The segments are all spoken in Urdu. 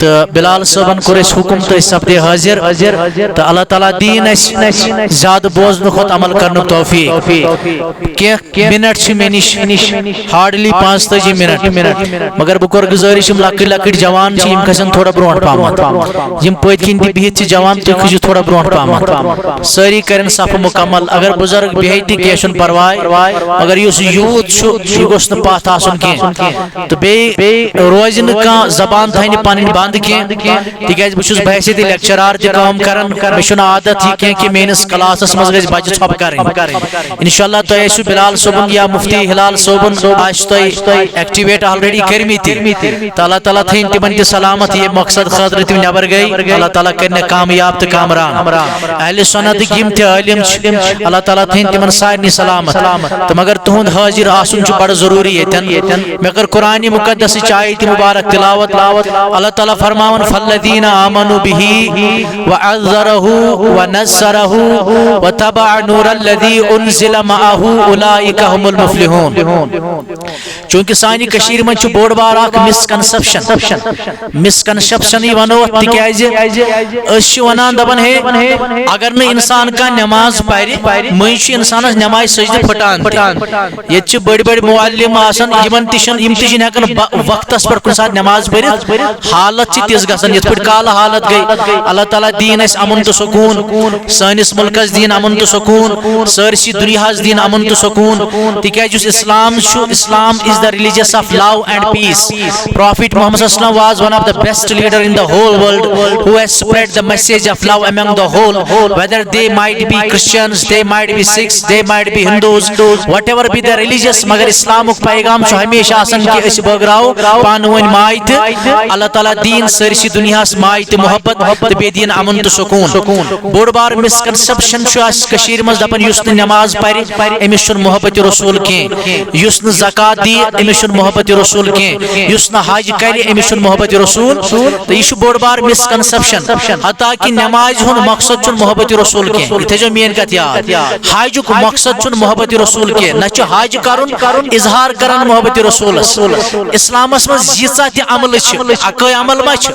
تو بلال صٲبن کوٚر اَسہِ حُکم تہٕ أسۍ سپدے حٲضِر تہٕ اللہ تعالیٰ دِیِن اَسہِ زیادٕ بوزنہٕ کھۄتہٕ عمل کرنُک توفیٖق کینٛہہ مِنٹ چھِ مےٚ نِش ہارڈلی 45 مِنٹ مگر بہٕ کَرٕ گُزٲرِش یِم لۄکٕٹۍ لۄکٕٹۍ جوان چھِ یِم کھسن تھوڑا برونٛٹھ پہمتھ یِم پٔتۍ کِنۍ تہِ بِہِتھ چھِ جوان تُہۍ کھٔسِو تھوڑا برونٛٹھ پہمتھ سٲری کَرن صفہٕ مُکمل اگر بُزرگ بیٚہہِ تہِ کینٛہہ چھُنہٕ پرواے مگر یُس یوٗت چھُ یہِ گوٚژھ نہٕ پتھ آسُن کینٛہہ تہٕ بیٚیہِ روزِ نہٕ کانٛہہ زبان تھاونہِ پنٕنۍ بنٛد کینٛہہ تِکیازِ بہٕ چھُس بحثیتہِ لیکچرار تہِ کٲم کران مےٚ چھُنہٕ عادت یہِ کینٛہہ کہِ میٲنِس کلاسس منٛز گژھِ بچہِ ژھۄپہٕ کرٕنۍ انشاءاللہ تۄہہِ آسِوٕ بلال صٲبُن یا مفتی ہلال صٲبُن آسہِ تۄہہِ ایکٹِویٹ آلریڈی کٔرمٕتۍ تہٕ اللہ تعالیٰ تھٲیِن تِمن تہِ سلامت یہِ مقصد خٲطرٕ تِم نٮ۪بر گٔے اللہ تعالیٰ کرنہِ کامیاب تہٕ کامران اہلِ سُنتٕکۍ یِم تہِ عٲلِم چھِ اللہ تعالیٰ تھٲیِن تِمن سارنٕے سلامت تہٕ مگر تُہُنٛد حٲضِر آسُن چھُ بڑٕ ضروٗری ییٚتٮ۪ن مےٚ کٔر قرآنہِ مُقدسٕچ آیتہِ مُبارک تِلاوت اللہ تعالیٰ فرماوان فالذین آمنوا به وعزره ونصره وتبع نور الذي انزل معه اولئک هم المفلحون چونکہ سانہِ کٔشیٖرِ منٛز چھُ بوٚڑ بار اکھ مسکنسپشنٕے ونو تِکیازِ أسۍ چھِ ونان دپان ہے اگر نہٕ انسان کانٛہہ نٮ۪ماز پرِ مٔنٛزۍ چھُ انسانس نٮ۪مازِ سجدٕ پھٕٹان ییٚتہِ چھِ بٔڑۍ بٔڑۍ معلِم آسان یِم تہِ چھِنہٕ ہٮ۪کان وقتس پٮ۪ٹھ کُنہِ ساتہٕ نٮ۪ماز پٔرِتھ حالت چھِ تِژھ گژھان یِتھ پٲٹھۍ کالہٕ حالت گٔے اللہ تعالیٰ دِیِن اَسہِ امُن تہٕ سکوٗن سٲنِس مُلکس دِیِن امُن تہٕ سکوٗن سٲرسٕے دُنیاہس دِیِن امُن تہٕ سکوٗن تِکیازِ یُس اسلام چھُ اسلام از the religious of love and peace. Prophet Muhammad sallallahu alaihi wasallam was one of the best leader in the whole world who has spread the message of love among the whole, whether they might be Christians, they might be Sikhs, they might be Hindus, whatever be the religious. مگر اسلامُک پیغام چھُ ہمیشہ آسان کہ أسۍ بٲگراو پانہٕ ؤنۍ ماے تہٕ اللہ تعالیٰ دِیِن سٲرسٕے دُنیاہس ماے تہٕ محبت تہٕ بیٚیہِ دِیِن امُن تہٕ سکوٗن بوٚڑ بار مسکنسپشن چھُ اَسہِ کٔشیٖرِ منٛز دپان یُس نہٕ نٮ۪ماز پرِ أمِس چھُنہٕ محبتِ رسوٗل کینٛہہ یُس نہٕ زکات دِیہِ أمِس چھُنہٕ محبتِ رسوٗل کینٛہہ یُس نہٕ حج کرِ أمِس چھُنہٕ محبتِ رسوٗل تہٕ یہِ چھُ بوٚڑ بار مسکنسپشن حتیٰ کہِ نٮ۪مازِ ہُنٛد مقصد چھُنہٕ محبتِ رسوٗل کینٛہہ یہِ تھٲیزیو میٲنۍ کتھ یاد حجُک مقصد چھُنہٕ محبتِ رسوٗل کینٛہہ نہ چھُ حج کرُن اظہار کران محبتِ رسوٗلس اسلامس منٛز ییٖژاہ تہِ عملہٕ چھِ اکٲے عمل ما چھِ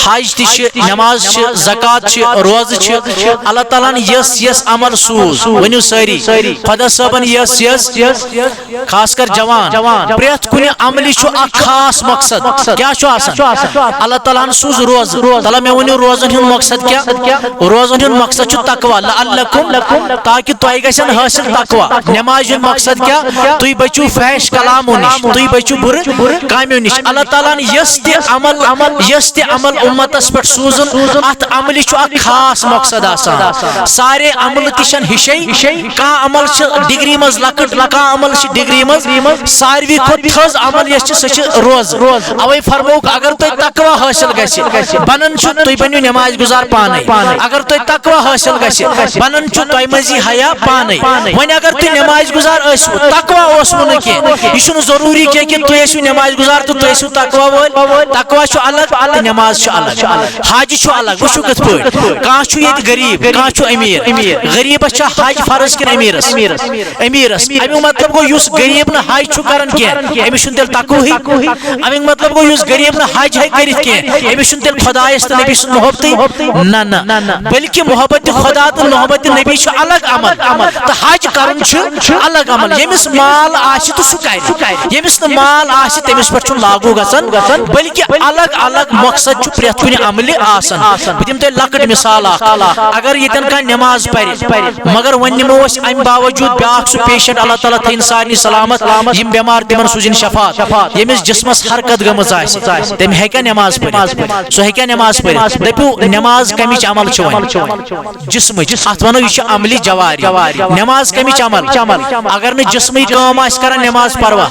حج تہِ چھِ نٮ۪ماز چھِ زکات چھِ روزٕ چھِ اللہ تعالیٰ ہن یۄس عمل سوٗز ؤنِو سٲری خۄدا صٲبن یۄس خاص کر جوان پرٛٮ۪تھ کُنہِ عملہِ چھُ اکھ خاص مقصد کیٛاہ چھُ آسان اللہ تعالیٰ ہن سوٗز روزٕ تلا مےٚ ؤنِو روزن ہُنٛد مقصد کیٛاہ روزن ہُنٛد مقصد چھُ تقوا لعلکم تاکہِ تۄہہِ گژھن حٲصِل تقوا نٮ۪مازِ ہُنٛد مقصد کیٛاہ تُہۍ بٔچِو فحش کلامو نِش تُہۍ بٔچِو بُرٕ کامیو نِش اللہ تعالیٰ ہن یۄس تہِ عمل اُمتس پٮ۪ٹھ سوٗزُن اتھ عملہِ چھُ اکھ خاص مقصد آسان سارے عملہٕ تہِ چھنہٕ ہِشے کانٛہہ عمل چھِ ڈگری منٛز لۄکٕٹ کانٛہہ عمل چھِ ڈگری منٛز ساروی کھۄتہٕ تھٔز عمل یۄس چھِ سۄ چھِ روزٕ اوے فرمووُکھ اگر تۄہہِ تقوا حٲصِل گژھِ بنان چھُ تُہۍ بٔنِو نٮ۪ماز گُزار پانے اگر تۄہہِ تقوا حٲصِل گژھِ بنان چھُ تۄہہِ منٛز یی حیا پانے وۄنۍ اگر تُہۍ نٮ۪ماز گُزار ٲسِو تقوا اوسوٕ نہٕ کینٛہہ یہِ چھُنہٕ ضروٗری کینٛہہ کہِ تُہۍ ٲسِو نٮ۪ماز گُزار تہٕ تُہۍ ٲسِو تقوا وٲلۍ تقوا چھُ الگ تہٕ نٮ۪ماز چھُ الگ حج چھُ الگ وٕچھِو کِتھ پٲٹھۍ کانٛہہ چھُ ییٚتہِ غریٖب کانٛہہ چھُ أمیٖر غریٖبس چھا حج فرض کِنہٕ أمیٖرس امیُک مطلب گوٚو یُس غریٖب نہٕ حج چھُ کران کینٛہہ أمِس چھُنہٕ تیٚلہِ تقوہٕے امیُک مطلب گوٚو یُس غریٖب نہٕ حج ہیٚکہِ کٔرِتھ کینٛہہ أمِس چھُنہٕ تیٚلہِ خۄدایس تہٕ نبی سُنٛد محبتٕے نہ بٔلکہِ محبتِ خۄدا تہٕ محبتِ نبی چھُ الگ عمل تہٕ حج کرُن چھُ الگ عمل ییٚمِس مال آسہِ تہٕ سُہ کرِ ییٚمِس نہٕ مال آسہِ تٔمِس پٮ۪ٹھ چھُنہٕ لاگوٗ گژھان بٔلکہِ الگ مقصد چھُ پرٛٮ۪تھ کُنہِ عملہِ آسان بہٕ دِمہٕ تۄہہِ لۄکٕٹ مثال اکھ اگر ییٚتٮ۪ن کانٛہہ نٮ۪ماز پرِ مگر وۄنۍ نِمو أسۍ امہِ باوجوٗد بیاکھ سُہ پیشنٹ اللہ تعالیٰ تھٲیِن سارنٕے سلامت یِم بٮ۪مار تِمن سوٗزِن شفات ییٚمِس جسمس حرکت گٔمٕژ آسہِ تٔمۍ ہیٚکیٛاہ نٮ۪ماز پٔرِتھ سُہ ہیٚکیٛاہ نٮ۪ماز پٔرِتھ دٔپِو نٮ۪ماز کمِچ عمل چھِ وۄنۍ جسمٕچ اتھ ونو یہِ چھِ عملہِ جواری نٮ۪ماز کمِچ عمل اگر نہٕ جسمٕچ کٲم آسہِ کران نٮ۪ماز پروا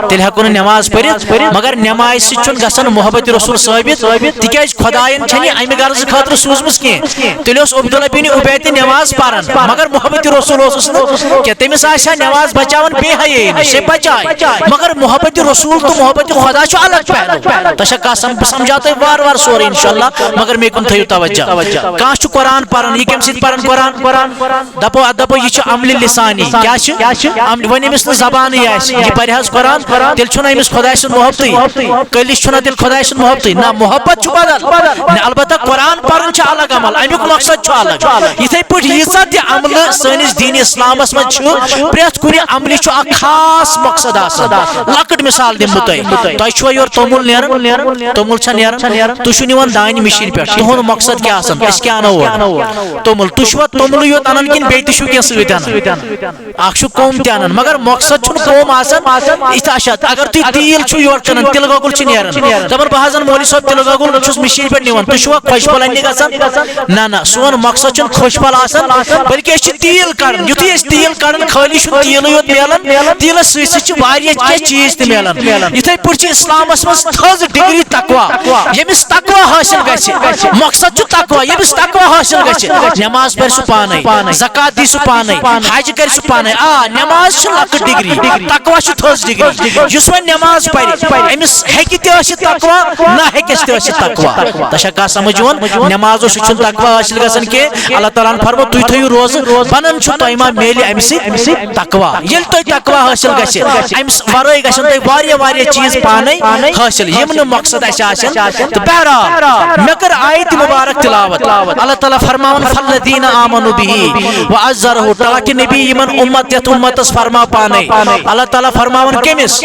تیٚلہِ ہٮ۪کو نہٕ نٮ۪ماز پٔرِتھ مگر نٮ۪مازِ سۭتۍ چھُنہٕ گژھان محبتِ رسوٗل ثٲبت تِکیازِ خۄداین چھنہٕ یہِ امہِ غرضہٕ خٲطرٕ سوٗزمٕژ کینٛہہ تیٚلہِ اوس عبداللہ بن اُبی تہِ نٮ۪ماز پران مگر محبتِ رسوٗل اوسُس نہٕ کینٛہہ تٔمِس آسہِ ہا نٮ۪ماز بچاوان بے حیٲیی نِش سُہ بچاے مگر محبتِ رسوٗل تہٕ محبتِ خۄدا چھُ الگ پہلو تۄہہِ چھا کانٛہہ بہٕ سمجھاو تۄہہِ وارٕ سورُے انشاءاللہ مگر مےٚ کُن تھٲیِو توجہ کانٛہہ چھُ قرآن پران یہِ کمہِ سۭتۍ پران قرآن دپو یہِ چھُ عملہِ لسانی کیٛاہ چھِ وۄنۍ أمِس نہٕ زبانٕے آسہِ یہِ پرِ حظ قرآن تیٚلہِ چھُنہٕ أمِس خۄداے سُنٛد محبتٕے کٔلِس چھُنہ تیٚلہِ خۄداے سُنٛد محبت نا محبت بدل البتہ قرآن پرن الگ عمل امیک مقصد الگ یتھے پٲٹھۍ ییٖژاہ تہِ عمل سٲنِس دین اسلامس منٛز چھُ پرٛٮ۪تھ کُنہِ عملہِ چھُ اکھ خاص مقصد آسان لۄکٕٹ مثال دِمہٕ بہٕ تۄہہِ چھُوا یورٕ توٚمُل نیران توٚمُل چھا نیران تُہۍ چھِو نِوان دانہِ مِشیٖن پٮ۪ٹھ تُہُنٛد مقصد کیٛاہ آسان أسۍ کیٛاہ اَنو اور توٚمُل تُہۍ چھُوا توٚملٕے یوت اَنان کِنہٕ بیٚیہِ تہِ چھُو کینٛہہ سۭتۍ اَنان اکھ چھُ کوٚم تہِ اَنان مگر مقصد چھُنہٕ کوٚم آسان یِتھ اچھا اگر تُہۍ تیٖل چھُو یورٕ کٕنان تِلہٕ گۄگُل چھُ نیران دَپان بہٕ حظ اَنہٕ مولوی صٲب تِلہٕ گۄگُل چھُس مِشیٖن پٮ۪ٹھ نِوان تُہۍ چھُوا خۄش پھل اَننہِ گژھان نہ سون مقصد چھُنہٕ خۄش پھل آسان بلکہِ أسۍ چھِ تیٖل کڑان یُتھُے أسۍ تیٖل کڑان خٲلی چھُنہٕ تیٖلٕے یوت میلان تیٖلس سۭتۍ سۭتۍ چھِ واریاہ کینٛہہ چیٖز تہِ میلان یِتھٕے پٲٹھۍ چھِ اسلامس منٛز تھٔز ڈگری تقوا ییٚمِس تقوا حٲصِل گژھِ مقصد چھُ تقوا ییٚمِس تقوا حٲصِل گژھِ نٮ۪ماز پرِ سُہ پانے زکات دی سُہ پانے حج کرِ سُہ پانے نٮ۪ماز چھِ لۄکٕٹ ڈگری تقوا چھُ تھٔز ڈگری یُس وۄنۍ نٮ۪ماز پرِ أمِس ہیٚکہِ تہِ ٲسِتھ تقوا نہ ہیٚکٮ۪س تہِ ٲسِتھ تقوا تۄہہِ چھا کانٛہہ سمجھ یِوان نٮ۪مازو سۭتۍ چھُنہٕ تقوا حٲصِل گژھان کینٛہہ اللہ تعالیٰ ہن فرمو تُہۍ تھٲیِو روزٕ بنان چھُ تۄہہِ ما میلہِ امہِ سۭتۍ تقوا ییٚلہِ تۄہہِ تقوا حٲصِل گژھِ أمِس ورٲے گژھن تۄہہِ واریاہ چیٖز پانے حٲصِل یِم نہٕ مقصد اَسہِ آسن تہٕ بہرحال مےٚ کٔر آیت مُبارک تِلاوت اللہ تعالیٰ فرماوان فالذین آمنوا بِہِ وعزروہ ٹاٹھہِ نبی یِمن اُمت یتھ اُمتس فرماو پانے اللہ تعالیٰ فرماوان کٔمِس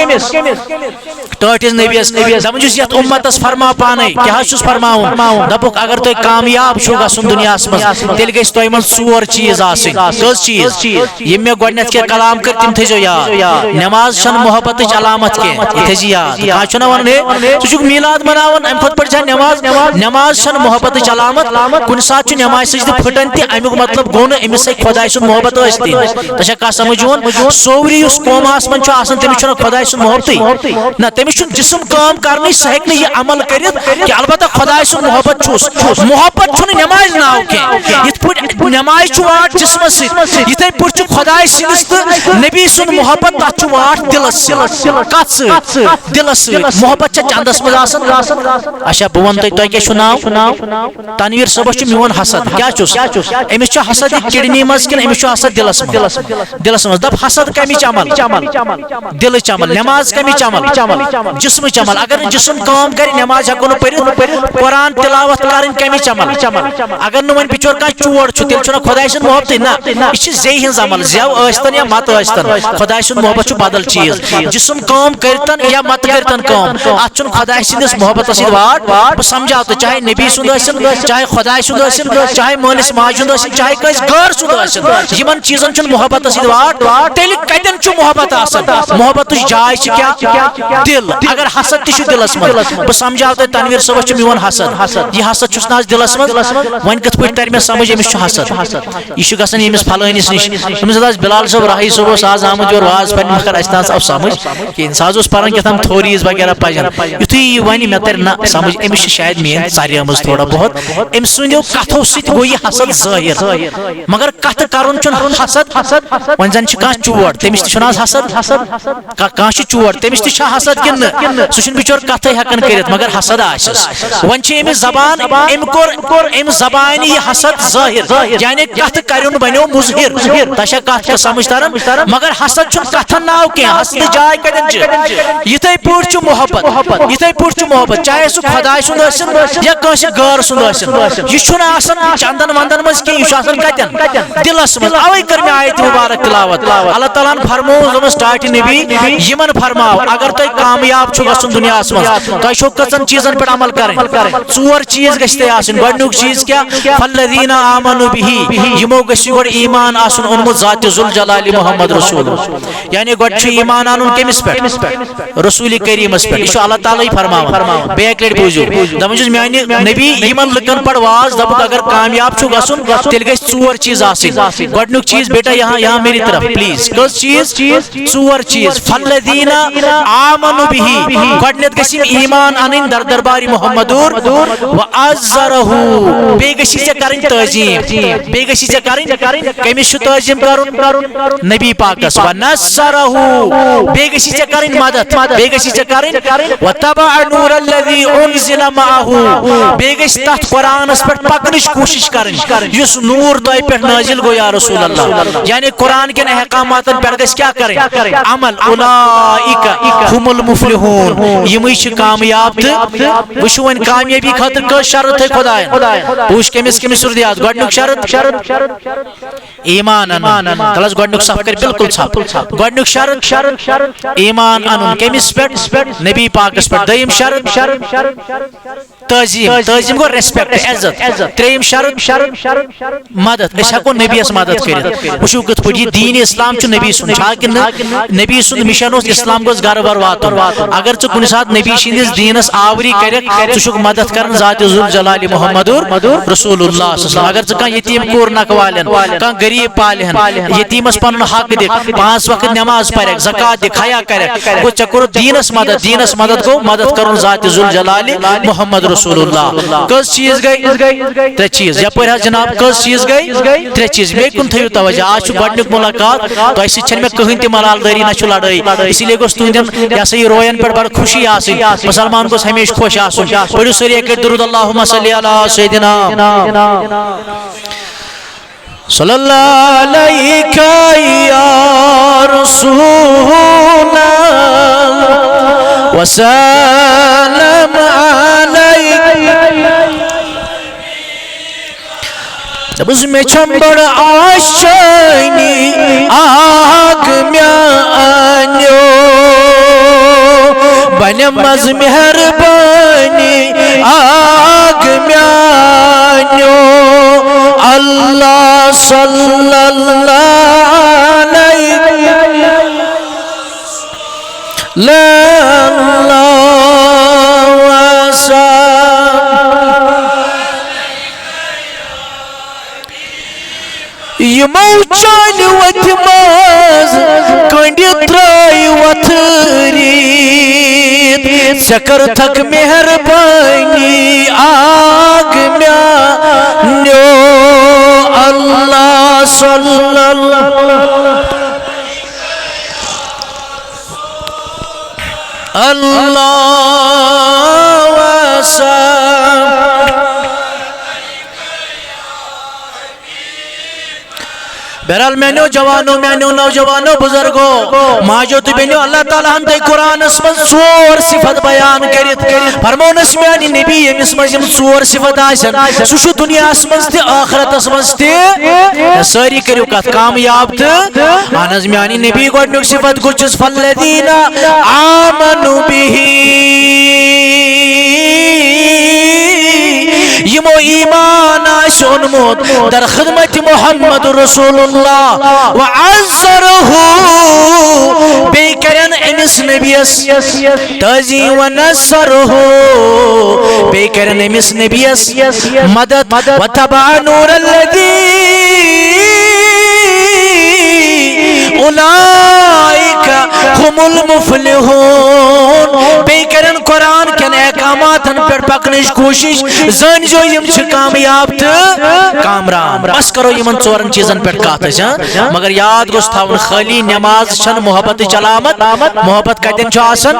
ٹٲٹھِس نبیس دپان چھُس یتھ اُمتس فرماو پانے کیٛاہ حظ چھُس فرماوُن دپُکھ اگر تۄہہِ کامیاب چھُو گژھُن دُنیاہس منٛز تیٚلہِ گژھِ تۄہہِ منٛز ژور چیٖز آسٕنۍ کٔژ چیٖز یِم مےٚ گۄڈنیٚتھ کینٛہہ کلام کٔرۍ تِم تھٲیزیو یاد نٮ۪ماز چھنہٕ محبتٕچ علامت کینٛہہ یہِ تھٲیزِ یاد کانٛہہ چھُنہ ونان ہے ژٕ چھُکھ میٖلاد مناوان امہِ کھۄتہٕ پٔرۍ زِ نٮ۪ماز چھنہٕ محبتٕچ علامت کُنہِ ساتہٕ چھُ نٮ۪مازِ سجدٕ پھٕٹان تہِ امیُک مطلب گوٚو نہٕ أمِس ہیٚکہِ خۄداے سُنٛد محبت ٲسۍتٕے تۄہہِ چھا کانٛہہ سمجھ یِوان سورُے یُس قوماہس منٛز چھُ آسان تٔمِس چھُنہٕ خۄداے سُنٛد محبتٕے نہ تٔمِس چھُنہٕ جسم کٲم کرنٕے سُہ ہیٚکہِ نہٕ یہِ عمل کٔرِتھ کہِ البتہ خۄداے سُنٛد محبت چھُس محبت چھُنہٕ نٮ۪مازِ ناو کینٛہہ یِتھ پٲٹھۍ نٮ۪مازِ چھُ واٹھ جسمس سۭتۍ یِتھٕے پٲٹھۍ چھُ خۄداے سٕنٛدِس تہٕ نبی سُنٛد محبت تتھ چھُ واٹھ دِلس سۭتۍ کتھ سۭتۍ دِلس سۭتۍ محبت چھےٚ چندس منٛز آسان اچھا بہٕ ونہٕ تۄہہِ کیٛاہ چھُ ناو تنویٖر صٲبس چھُ میون حسد کیٛاہ چھُس أمِس چھُ حسد یہِ کِڈنی منٛز کِنہٕ أمِس چھُ حسد دِلس منٛز دپ حسد کمِچ عمل دلٕچ عمل نٮ۪ماز کمِچ عمل جسمٕچ عمل اگر نہٕ جسم کٲم کرِ نٮ۪ماز ہٮ۪کو نہٕ پٔرِتھ قرآن تلاوت کرٕنۍ کمِچ عمل اگر نہٕ وۄنۍ بِچور کانٛہہ چور چھُ تیٚلہِ چھُنہ خۄداے سُنٛد محبتٕے نہ یہِ چھِ زیٚیہِ ہٕنٛز عمل زٮ۪و ٲسۍتن یا مت ٲسۍتن خۄداے سُنٛد محبت چھُ بدل چیٖز جسم کٲم کٔرتن یا مت کٔرتن کٲم اتھ چھُنہٕ خۄداے سٕنٛدِس محبتس سۭتۍ واٹ بہٕ سمجاو تہٕ چاہے نبی سُنٛد ٲسِن چاہے خۄداے سُنٛد ٲسِن چاہے مٲلِس ماجہِ ہُنٛد ٲسِن چاہے کٲنٛسہِ غٲر سُنٛد ٲسِن یِمن چیٖزن چھُنہٕ محبتس سۭتۍ واٹ تیٚلہِ کتٮ۪ن چھُ محبت آسان محبتٕچ جاے چھِ کیٛاہ دل اگر حسد تہِ چھُ دلس منٛز بہٕ سمجاو تۄہہِ تنویٖر صٲبس چھُ میون حسد یہِ حسد چھُس نہٕ آز دلس منٛز وۄنۍ کِتھ پٲٹھۍ ترِ مےٚ سمجھ أمِس چھُ حسد یہِ چھُ گژھان ییٚمِس فلٲنِس نِش أمِس حظ بلال صٲب راہی صٲب اوس آز آمُت یور واز پرنہِ مگر اَسہِ نہ حظ آو سمجھ کِہیٖنۍ سُہ حظ اوس پران کیٛاہتام تھوریٖز وغیرہ پجن یُتھُے یہِ وَنہِ مےٚ ترِ نہ سمجھ أمِس چھِ شاید میٲنۍ ژَریمٕژ تھوڑا بہت أمۍ سٕنٛدیو کتھو سۭتۍ گوٚو یہِ حسد ظٲہِر مگر کتھٕ کرُن چھُنہٕ حسد وۄنۍ زن چھِ کانٛہہ چور تٔمِس تہِ چھُنہٕ آز حسد کانٛہہ چھُ چور تٔمِس تہِ چھا حسد کِنہٕ نہٕ سُہ چھُنہٕ بِچور کتھٕے ہٮ۪کان کٔرِتھ مگر حسد آسٮ۪س وۄنۍ چھِ أمِس زبان أمۍ کوٚر أمۍ زبانہِ یہِ حسد ظٲہِر یعنی کتھٕ کریُن بنیو مُظہِر تۄہہِ چھا کتھ سمجھ تران مگر حسد چھُنہٕ کتھن ناو کینٛہہ حسدٕچ جاے کتٮ۪ن چھِ یِتھٕے پٲٹھۍ چھُ محبت چاہے سُہ خۄداے سُنٛد ٲسِن یا کٲنٛسہِ غٲر سُنٛد ٲسِن یہِ چھُنہٕ آسان چندن ونٛدن منٛز کینٛہہ یہِ چھُ آسان کتٮ۪ن دلس منٛز اوے کٔر مےٚ آیت مُبارک تلاوت اللہ تعالیٰ ہن فرموو دوٚپمس ٹاٹھہِ نبی یِمن فرماو اگر تۄہہِ کامیاب چھُ گژھُن دُنیاہس منٛز تۄہہِ چھو کٔژن چیٖزن پٮ۪ٹھ عمل کرٕنۍ ژور چیٖز گژھِ تۄہہِ آسٕنۍ گۄڈنیُک چیٖز کیٛاہ فالذین آمنوا بِہِ یِمو گژھِ گۄڈٕ ایٖمان آسُن اوٚنمُت ذاتِ ذوالجلالِ محمد رسول یعنی گۄڈٕ چھُ ایٖمان انُن کٔمِس پٮ۪ٹھ رسوٗلِ کریٖمس پٮ۪ٹھ یہِ چھُ اللہ تعالیٰ فرماوان بیٚیہِ لٹہِ بوٗزِو دپان چھُس میانہِ نبی یِمن لُکن پٮ۪ٹھ واز دپُکھ اگر کامیاب چھُ گژھُن تیٚلہِ گژھِ ژور چیٖز آسٕنۍ گۄڈنیُک چیٖز بیٹا یہاں میری طرف پلیٖز کٔژ چیٖز ژور چیٖز فالذین آمنوا بِہِ گۄڈنیٚتھ گژھِ یِم ایٖمان انٕنۍ در دربارِ محمدُر وعزروہ بیٚیہِ گژھی ژےٚ کرٕنۍ تعظیٖم بیٚیہِ گژھی ژےٚ کرٕنۍ کٔمِس چھُ تعظیٖم کرُن نبی پاکس ونصرہُ بیٚیہِ گژھی ژےٚ کرٕنۍ مدد بیٚیہِ گژھی ژےٚ کرٕنۍ واتبع نور الذی انزل معه بیٚیہِ گژھِ تتھ قرآنس پٮ۪ٹھ پکنٕچ کوٗشش کرٕنۍ یُس نوٗر تۄہہِ پٮ۪ٹھ نٲزِل گوٚو یا رسول اللہ یعنی قرآن کٮ۪ن احکاماتن پٮ۪ٹھ گژھِ کیٛاہ کرٕنۍ عمل اولئک ھم المفلحون یِمٕے چھِ کامیاب وشو ون کامیابی خاطر کس شرط ہے خدا پوچھ کمس کمس صورت گۄڈنیُک شرط ایمان انن تلس گۄڈنیُک صف کر بالکل ژھپ گۄڈنیُک شرط ایمان انن کمس پٮ۪ٹھ نبی پاکس پٮ۪ٹھ دوٚیِم شرط تعظیم گو ریسپیکٹ عزت تریم شرط مدد اس ہکو نبی اس مدد کرت وشو کت پٹھ یہ دین اسلام چھ نبی سن چھا کہ نبی سن مشن اس اسلام گوس گھر بر واتن اگر ژٕ کُنہِ سات نبی سٕنٛدِس دیٖنس آوری کرک ژٕ چھُکھ مدد کرن ذات ذوالجلال محمد رسول اللہ صلی اللہ علیہ وسلم اگر ژٕ کانٛہہ یتیٖم کوٗر نکھ والن کانٛہہ غریٖب پالہن یتیٖمس پنُن حق دِکھ 5 وقت نماز پرکھ زکات دِکھ حیا کرکھ گوٚو ژےٚ کوٚرُتھ دیٖنس مدد گوٚو مدد کرُن ذات ذوالجلال محمد رسول اللہ کس چیز گئی ترے چیز یپر حض جناب کس چیز گئی ترے چیز مے کن تھیو توجہ آج گۄڈنیُک ملاقات تۄہہِ سۭتۍ چھنہٕ مےٚ کٕہٕنۍ تہِ ملال دٲری نہ چھُ لڑٲے اسی لیے گوٚژھ تُہنٛدٮ۪ن یہ سا یہ روین پٮ۪ٹھ بڑٕ خوشی آسٕنۍ مسلمان گوٚژھ ہمیشہ خۄش آسُن پٔرِو سٲری اکہِ لٹہِ درود اللہُمہ صلی علی سیدنا صلی اللہ علیہ یا رسول وسلم دبس میں چھمبڑ آشانی آگ میانیو بنمز مہربانی آگ میانیو اللہ صلی اللہ علیہ یمو چان وتھ ماز کنڈ ترائی وتھریت سکر تھک مہربانی آگ میانیو اللہ صلی اللہ بہرحال میانو جوانو میانو نوجوانو بزرگو ماجو تو بینو اللہ تعالیٰ ہم تے قرآن اسمن ژور صفت بیان کرت فرمون اس میانی نبی یمس مز یم ژور صفت آسن سہ چھ دنیا اسمن تے آخرت مز تے ساری کریو کت کامیاب تے اہن میانی نبی گۄڈنیُک صفت گوٚژھُس فالذین آمنوا به یمو ایمان آس اونمت در خدمت محمد رسول اللہ وعزره بی کرن امس نبیس تازی ونصره بی کرن امس نبیس مدد وتبع نور الذی اولئک هم المفلحون بی کرن قرآن کن احکامات پر پکنش کوشش زن جو یم چھ کامیاب تو کامران بس کرو یمن ژورن چیزن پر کات مگر یاد گوس تھاون خالی نماز چھن محبت علامت محبت کتن چھ آسان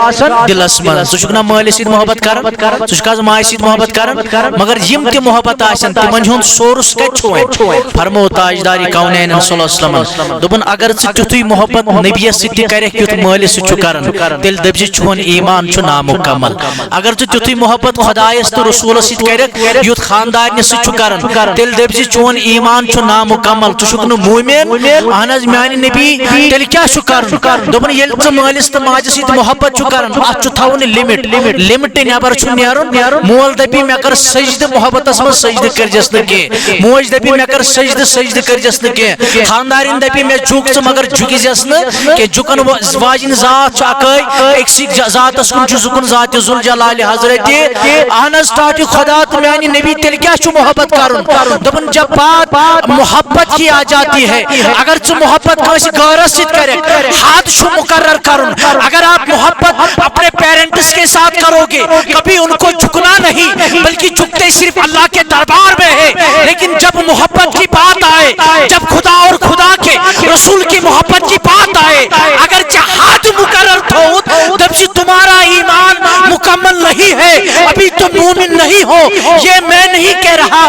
دلس من ژٕ چھُکھ نا مٲلِس سۭتۍ محبت کران ژٕ چھُکھ حظ ماجہِ سۭتۍ محبت کران مگر یم تہِ محبت آسن تمن ہُنٛد سورس کتہِ چھُ وۄنۍ فرمو تاجداری کونین صلی اللہ علیہ وسلم دوٚپُن اگر ژٕ تیُتھُے محبت نبیس سۭتۍ تہِ کرکھ یُتھ مٲلِس سۭتۍ چھُ کران تیٚلہِ دٔپزِ چون ایمان چھُ نامُکمل اگر ژٕ تیُتھُے محبت خدایس تہٕ رسولس سۭتۍ کرکھ یُتھ خاندارنہِ سۭتۍ چھُ کران تیٚلہِ دٔپزِ چون ایمان چھُ نامُکمل ژٕ چھُکھ نہٕ موٗمِن اہن حظ میانہِ نبی تیٚلہِ کیٛاہ چھُ کرُن دوٚپُن ییٚلہِ ژٕ مٲلِس تہٕ ماجہِ سۭتۍ محبت چھُ کران اتھ چھُ تھاوُن لِمٹ نٮ۪بر چھُ نیرُن مول دپی مےٚ کر سجدٕ محبتس منٛز سجدٕ کٔرزٮ۪س نہٕ کینٛہہ موج دپی مےٚ کر سجدٕ کٔرزٮ۪س نہٕ کینٛہہ خاندارِنۍ دپی مےٚ جھُک ژٕ مگر جھُکزٮ۪س نہٕ کینٛہہ جھُکن واجِنۍ ذات چھُ اکٲے أکسٕے ذاتس کُن چھُ زُکُن ذاتِ ذوالجلالِ حضرت اہن حظ ٹاٹہِ خدا تہٕ میانہِ نبی تیٚلہِ کیٛاہ چھُ محبت کرُن دوٚپُن جب بات محبت کی آ جاتی ہے اگر ژٕ محبت کٲنٛسہِ غٲرس سۭتۍ کرکھ حد چھُ مقرر کرُن اگر آپ محبت اپنے پیرنٹس کے ساتھ کرو گے کبھی ان کو جھکنا نہیں بلکہ جھکتے صرف اللہ کے دربار میں ہے لیکن جب محبت کی بات آئے جب خدا اور خدا کے رسول کی محبت کی بات آئے اگر حد مقرر تھو تب سے تمہارا ایمان مکمل نہیں ہے ابھی تم مومن نہیں ہو. یہ میں نہیں کہہ رہا.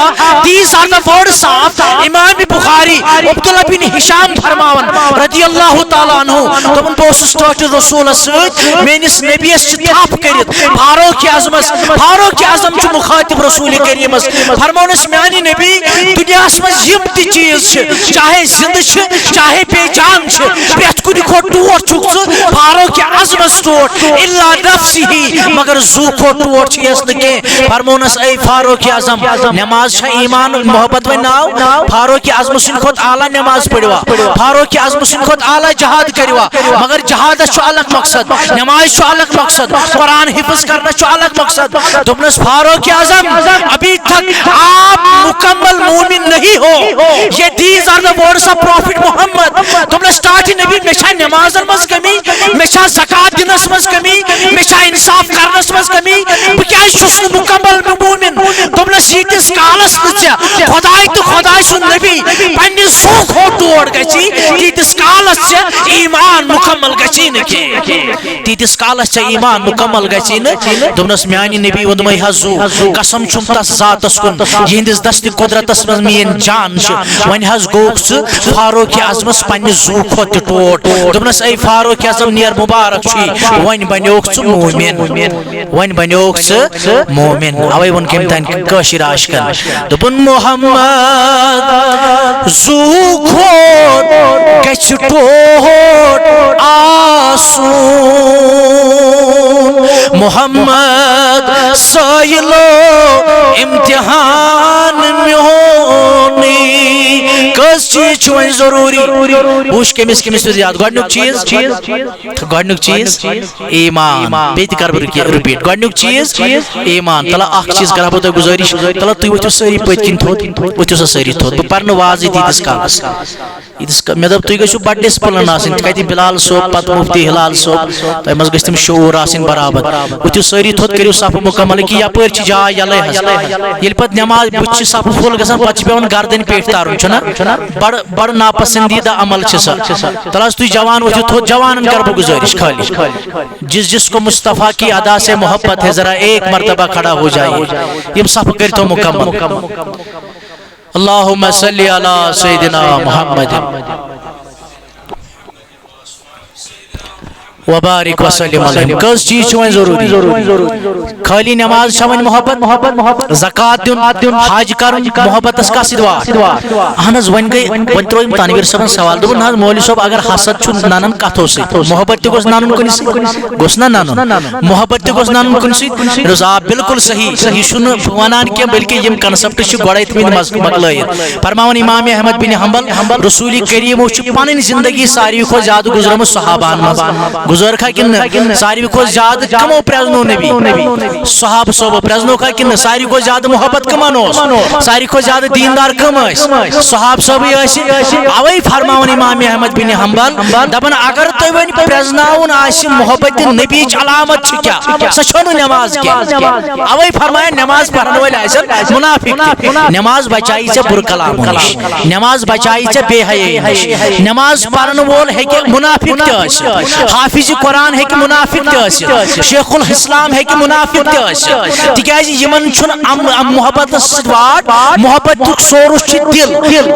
These are the words of امام بخاری. عبداللہ بن ہشام فرماون رضی اللہ تعالیٰ عنہ دپن بہ اوسُس ٹاٹھ رسولس سۭتۍ میٲنِس نبیس چھِ تھپ کٔرِتھ فاروق اعظمس. فاروق اعظم چھُ مخاطب رسول کریمس. فرمونس میانہِ نبی دنیاہس منٛز یِم تہِ چیٖز چھِ چاہے زندٕ چھِ چاہے بے جان چھِ پرٛٮ۪تھ کُنہِ کھۄتہٕ ٹوٹھ چھُکھ ژٕ فاروق اعظمس ٹوٹھ الا نفسِہی مگر زو کھۄتہٕ ٹوٹھ چھِ یس نہٕ کینٛہہ. فرمونس اے فاروق اعظم نماز چھا ایمان محبت وۄنۍ ناو. فاروق اعظم سٕنٛدِ کھۄتہٕ اعلیٰ نماز پٔروا. فاروق اعظم سٕنٛدِ کھۄتہٕ اعلیٰ جہاد کٔروا. مگر جہادس چھُ الگ مقصد نماز چھُ الگ مقصد قرآن حفظ کرنس چھُ الگ مقصد. دوٚپنس فاروق اعظم ابھی تک آپ مکمل مومن نہیں ہو. یہ these are the words of Prophet Muhammad. دوٚپنس ٹاٹھ نبی مےٚ چھا نمازن منٛز کمی مےٚ چھا زکات دِنس منٛز کمی مےٚ چھا انصاف کرنس منٛز کمی بہٕ کیازِ چھُس نہٕ مکمل مومن. دوٚپنس ییٖتِس کالس نہٕ ژےٚ خۄداے تہٕ خۄداے سُنٛد نبی پننہِ زو کھۄتہٕ ٹوٹھ گژھی تیٖتِس کالس ژےٚ ایمان مکمل گژھی نہٕ کینٛہہ. تیٖتِس کالس ژےٚ ایمان مکمل گژھی نہٕ. دوٚپنس میانہِ نبی ووٚنمَے حظ زو قسم چھُم تس ذاتس کُن یِہنٛدِس دستہِ قدرتس منٛز میٲنۍ جان چھِ. وۄنۍ حظ گوٚوکھ ژٕ فاروق اعظمس پننہِ زو کھۄتہٕ تہِ ٹوٹھ. دوٚپنس اے فاروق اعظم نیر مبارک چھُے وۄنۍ بنیوکھ ژٕ مومن. وۄنۍ بنیوکھ ژٕ مومن. اوے ووٚن کٔمۍ تانۍ کٲشِر عاشقن دوٚپُن محمد زو کھۄتہٕ گژھِ ٹوٹھ آسُن. محمد سٲیلو امتحان میونٕے کٔژ چیٖز چھُ وۄنۍ ضروٗری. وٕچھ کٔمِس کٔمِس چھُ یاد. گۄڈٕنیُک چیٖز ایمان. بیٚیہِ تہِ کرٕ بہٕ رِپیٖٹ. گۄڈٕنیُک چیٖز ایمان. تلہ اکھ چیٖز کرٕ بہٕ تۄہہِ گُزٲرِش تلہ تُہۍ ؤتھِو سٲری پٔتۍ کِنۍ تھوٚد. ؤتھِو سا سٲری تھوٚد. بہٕ پرنہٕ وازٕے تیٖتِس کالس. مےٚ دوٚپ تُہۍ گٔژھِو بڑٕ ڈِسپلن آسٕنۍ کتہِ بلال صٲب پتہٕ مفتی ہلال صٲب تۄہہِ منٛز گژھِ تِم شعوٗر آسٕنۍ برابر. ؤتھِو سٲری تھوٚد کٔرِو صفہٕ مُکمل کہِ یپٲرۍ چھِ جاے یلے حظ. ییٚلہِ پتہٕ نٮ۪ماز بٕتھِ چھِ صفہٕ فُل گژھان پتہٕ چھِ پیٚوان گردنۍ پیٹھ تارُن چھُنہ بڑٕ ناپسندیدہ عمل چھِ سۄ. تل حظ تُہۍ جوان ؤتھِو تھوٚد. جوانن کرٕ بہٕ گُزٲرِش خٲلی جس کو مصطفیٰ کی ادا سے محبت ہے ذرا ایک مرتبہ کھڑا ہو جائیے. یِم صفہٕ کٔرۍتو مُکمل. اللہُمَّ صلی علی سیدنا محمد وبارک وسلم علیہ. کٔژ چیٖز چھِ وۄنۍ ضروٗری. خٲلی نٮ۪ماز چھا وۄنۍ محبت زکات دیُن حج کرُن محبتس کتھ سۭتۍ واٹھ. اہن حظ وۄنۍ ترٛوو أمۍ تنویٖر صٲبن سوال دوٚپُن نہ حظ مولوی صٲب اگر حسد چھُ ننان کتھو سۭتۍ محبت تہِ گوٚژھ ننُن کُنہِ سۭتۍ گوٚژھ نا ننُن. محبت تہِ گوٚژھ ننُن کُنہِ سۭتۍ. آ بالکل صحیح. یہِ چھُنہٕ بہٕ وَنان کینٛہہ بلکہِ یِم کنسپٹ چھِ گۄڈے تھٔمٕتۍ مۄکلٲیِتھ. فرماوان امام احمد بن حنبل رسول کریٖمو چھِ پنٕنۍ زندگی ساروی کھۄتہٕ زیادٕ گُزرٲمٕژ صحابہن منٛز. گُزٲرکھا کِنہٕ ساروی کھۄتہٕ زیادٕ کٕمو پرٛزنو نبی صحابہٕ صٲبو پرٛزنوکھا کِنہٕ ساروی کھۄتہٕ زیادٕ محبت کٕمن اوس ساروی کھۄتہٕ زیادٕ دیندار کٕم ٲسۍ صحابہٕ صٲبٕے ٲسۍ. اوے فرماوان امام احمد بن حنبل دپان اگر تۄہہِ وۄنۍ پرٛزناوُن آسہِ محبت نبیِچ علامت چھِ کیٛاہ سۄ چھَنہٕ نٮ۪ماز کینٛہہ. اوے فرمایا نٮ۪ماز پرن وٲلۍ آسن منافق تہِ. نٮ۪ماز بچایی ژےٚ بُرٕ کلامو نِش. نٮ۪ماز بچایی ژےٚ بے حیٲیی نِش. نٮ۪ماز پرن وول ہیٚکہِ منافق تہِ ٲسِتھ. حافظ قرآن ہیٚکہِ منافق تہِ ٲسِتھ. شیخ الاسلام ہیٚکہِ منافق تہِ ٲسِتھ. تِکیازِ یِمن چھُنہٕ محبتس سۭتۍ واٹھ. محبتُک سورُس چھُ دِل.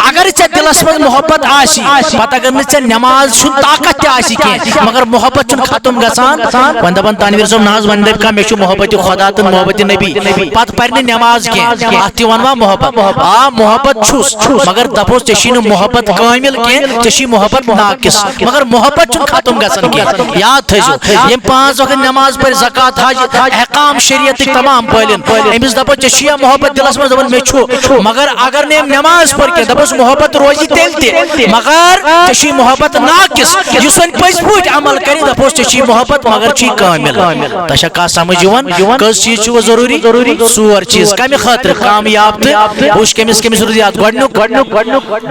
اگر ژےٚ دِلس منٛز محبت آسہِ پتہٕ اگر نہٕ ژےٚ نٮ۪ماز چھُنہٕ طاقت تہِ آسہِ کینٛہہ مگر محبت چھُنہٕ ختم گژھان. وۄنۍ دپان تنویٖر صٲب نہ حظ وۄنۍ دپہِ کانٛہہ مےٚ چھُ محبتِ خۄدا تہٕ محبتِ نبی پتہٕ پرِ نہٕ نٮ۪ماز کینٛہہ اتھ تہِ ونوا محبت. آ محبت چھُس مگر دپوس ژےٚ چھی نہٕ محبت کٲمِل کینٛہہ ژےٚ چھی محبت ناقص مگر محبت چھُنہٕ ختم گژھان کینٛہہ. یاد تھٲیزیو ییٚمۍ 5 وقت نٮ۪ماز پرِ زکات حج احکام شریعتٕکۍ تمام پٲلِن أمِس دپو ژےٚ چھُیا محبت دلس منٛز دپان مےٚ چھُ مگر اگر نہٕ أمۍ نٮ۪ماز پٔر کینٛہہ دپوس محبت روزی تیٚلہِ تہِ مگر ژےٚ چھُے محبت ناقص. یُس وۄنۍ پٔزۍ پٲٹھۍ عمل کرِ دپوس ژےٚ چھُے محبت مگر چھُے کٲمِل. تۄہہِ چھا کتھ سمجھ یِوان. کٔژ چیٖز چھُ وۄنۍ ضروٗری. 4 چیٖز کمہِ خٲطرٕ کامیاب تہٕ وٕچھ کٔمِس روٗد یاد. گۄڈٕنیُک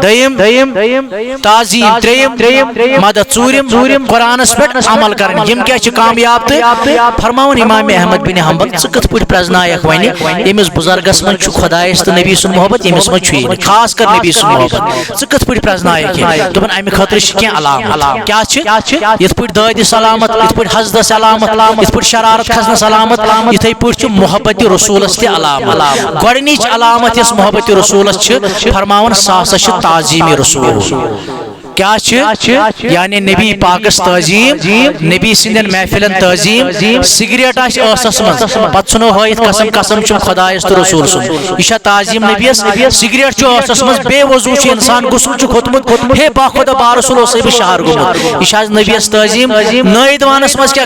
دوٚیِم تعظیٖم ترٛیٚیِم مدد ژوٗرِم قرآنس پٮ۪ٹھ عمل کرن یم کیا چھ کامیاب تہ فرماون امام احمد بن حنبل ژٕ کتھ پٲٹھۍ پرزنایکھ وۄنۍ ییٚمِس بُزرگس منٛز چھُ خۄدایس تہٕ نبی سُنٛد محبت ییٚمِس منٛز چھُ یی خاص کر نبی سُنٛد محبت ژٕ کتھ پٲٹھۍ پرزنایکھ یہِ دوٚپُن امہِ خٲطرٕ چھِ کینٛہہ علامت کیاہ چھِ یِتھ پٲٹھۍ دٲدِس علامت یِتھ پٲٹھۍ حسدس علامت یِتھ پٲٹھۍ شرارت کھسنس علامت یِتھے پٲٹھۍ چھُ محبت رسوٗلس تہِ علامت گۄڈنِچ علامت یۄس محبت رسوٗلس چھِ فرماون سُہ ہسا چھُ تعظیٖم رسوٗل کیا یعنی نبی پاکس تعظیم نبی سندین محفلن تعظیم سگریٹ آسس من پتہ ژھنو ہائت قسم قسم خدایس تو رسول سن یہ تعظیم نبیس سگریٹ آسس من بے وضو انسان غسل کھوتمت ہے با خدا با رسول صحیح شہر گومت یہ نبیس تعظیم نائد وانس مز کیا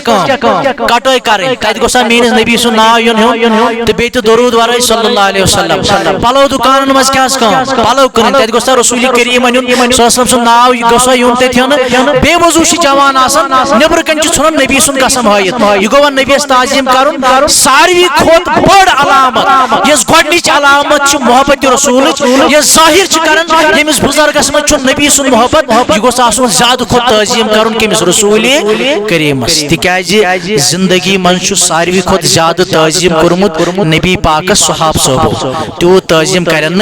کٹائی کریں تت گوسا میس نبی سن نا یون تو بی درود ورائے صلی اللہ علیہ وسلم پلو دکان مز کیا پلو کن تت گوسا رسول کریم سن نا گوسا یون تتھن بے وضو جوان آسان نبر کن ژھنن نبی سن قسم ہائت یہ گو نبیس تعظیم کرن ساروی کھوت بڑ علامت یس گۄڈنِچ علامت محبت رسول یس ظاہر کران یمس بزرگس من نبی سن محبت یہ گوس آسن زیادہ کھوت تعظیم کرن کمس رسول کریمس تکیازِ زندگی من ساروی کھوت زیادہ تعظیم کورمت نبی پاکس صحاب صٲبو تیوت تعظیم کرن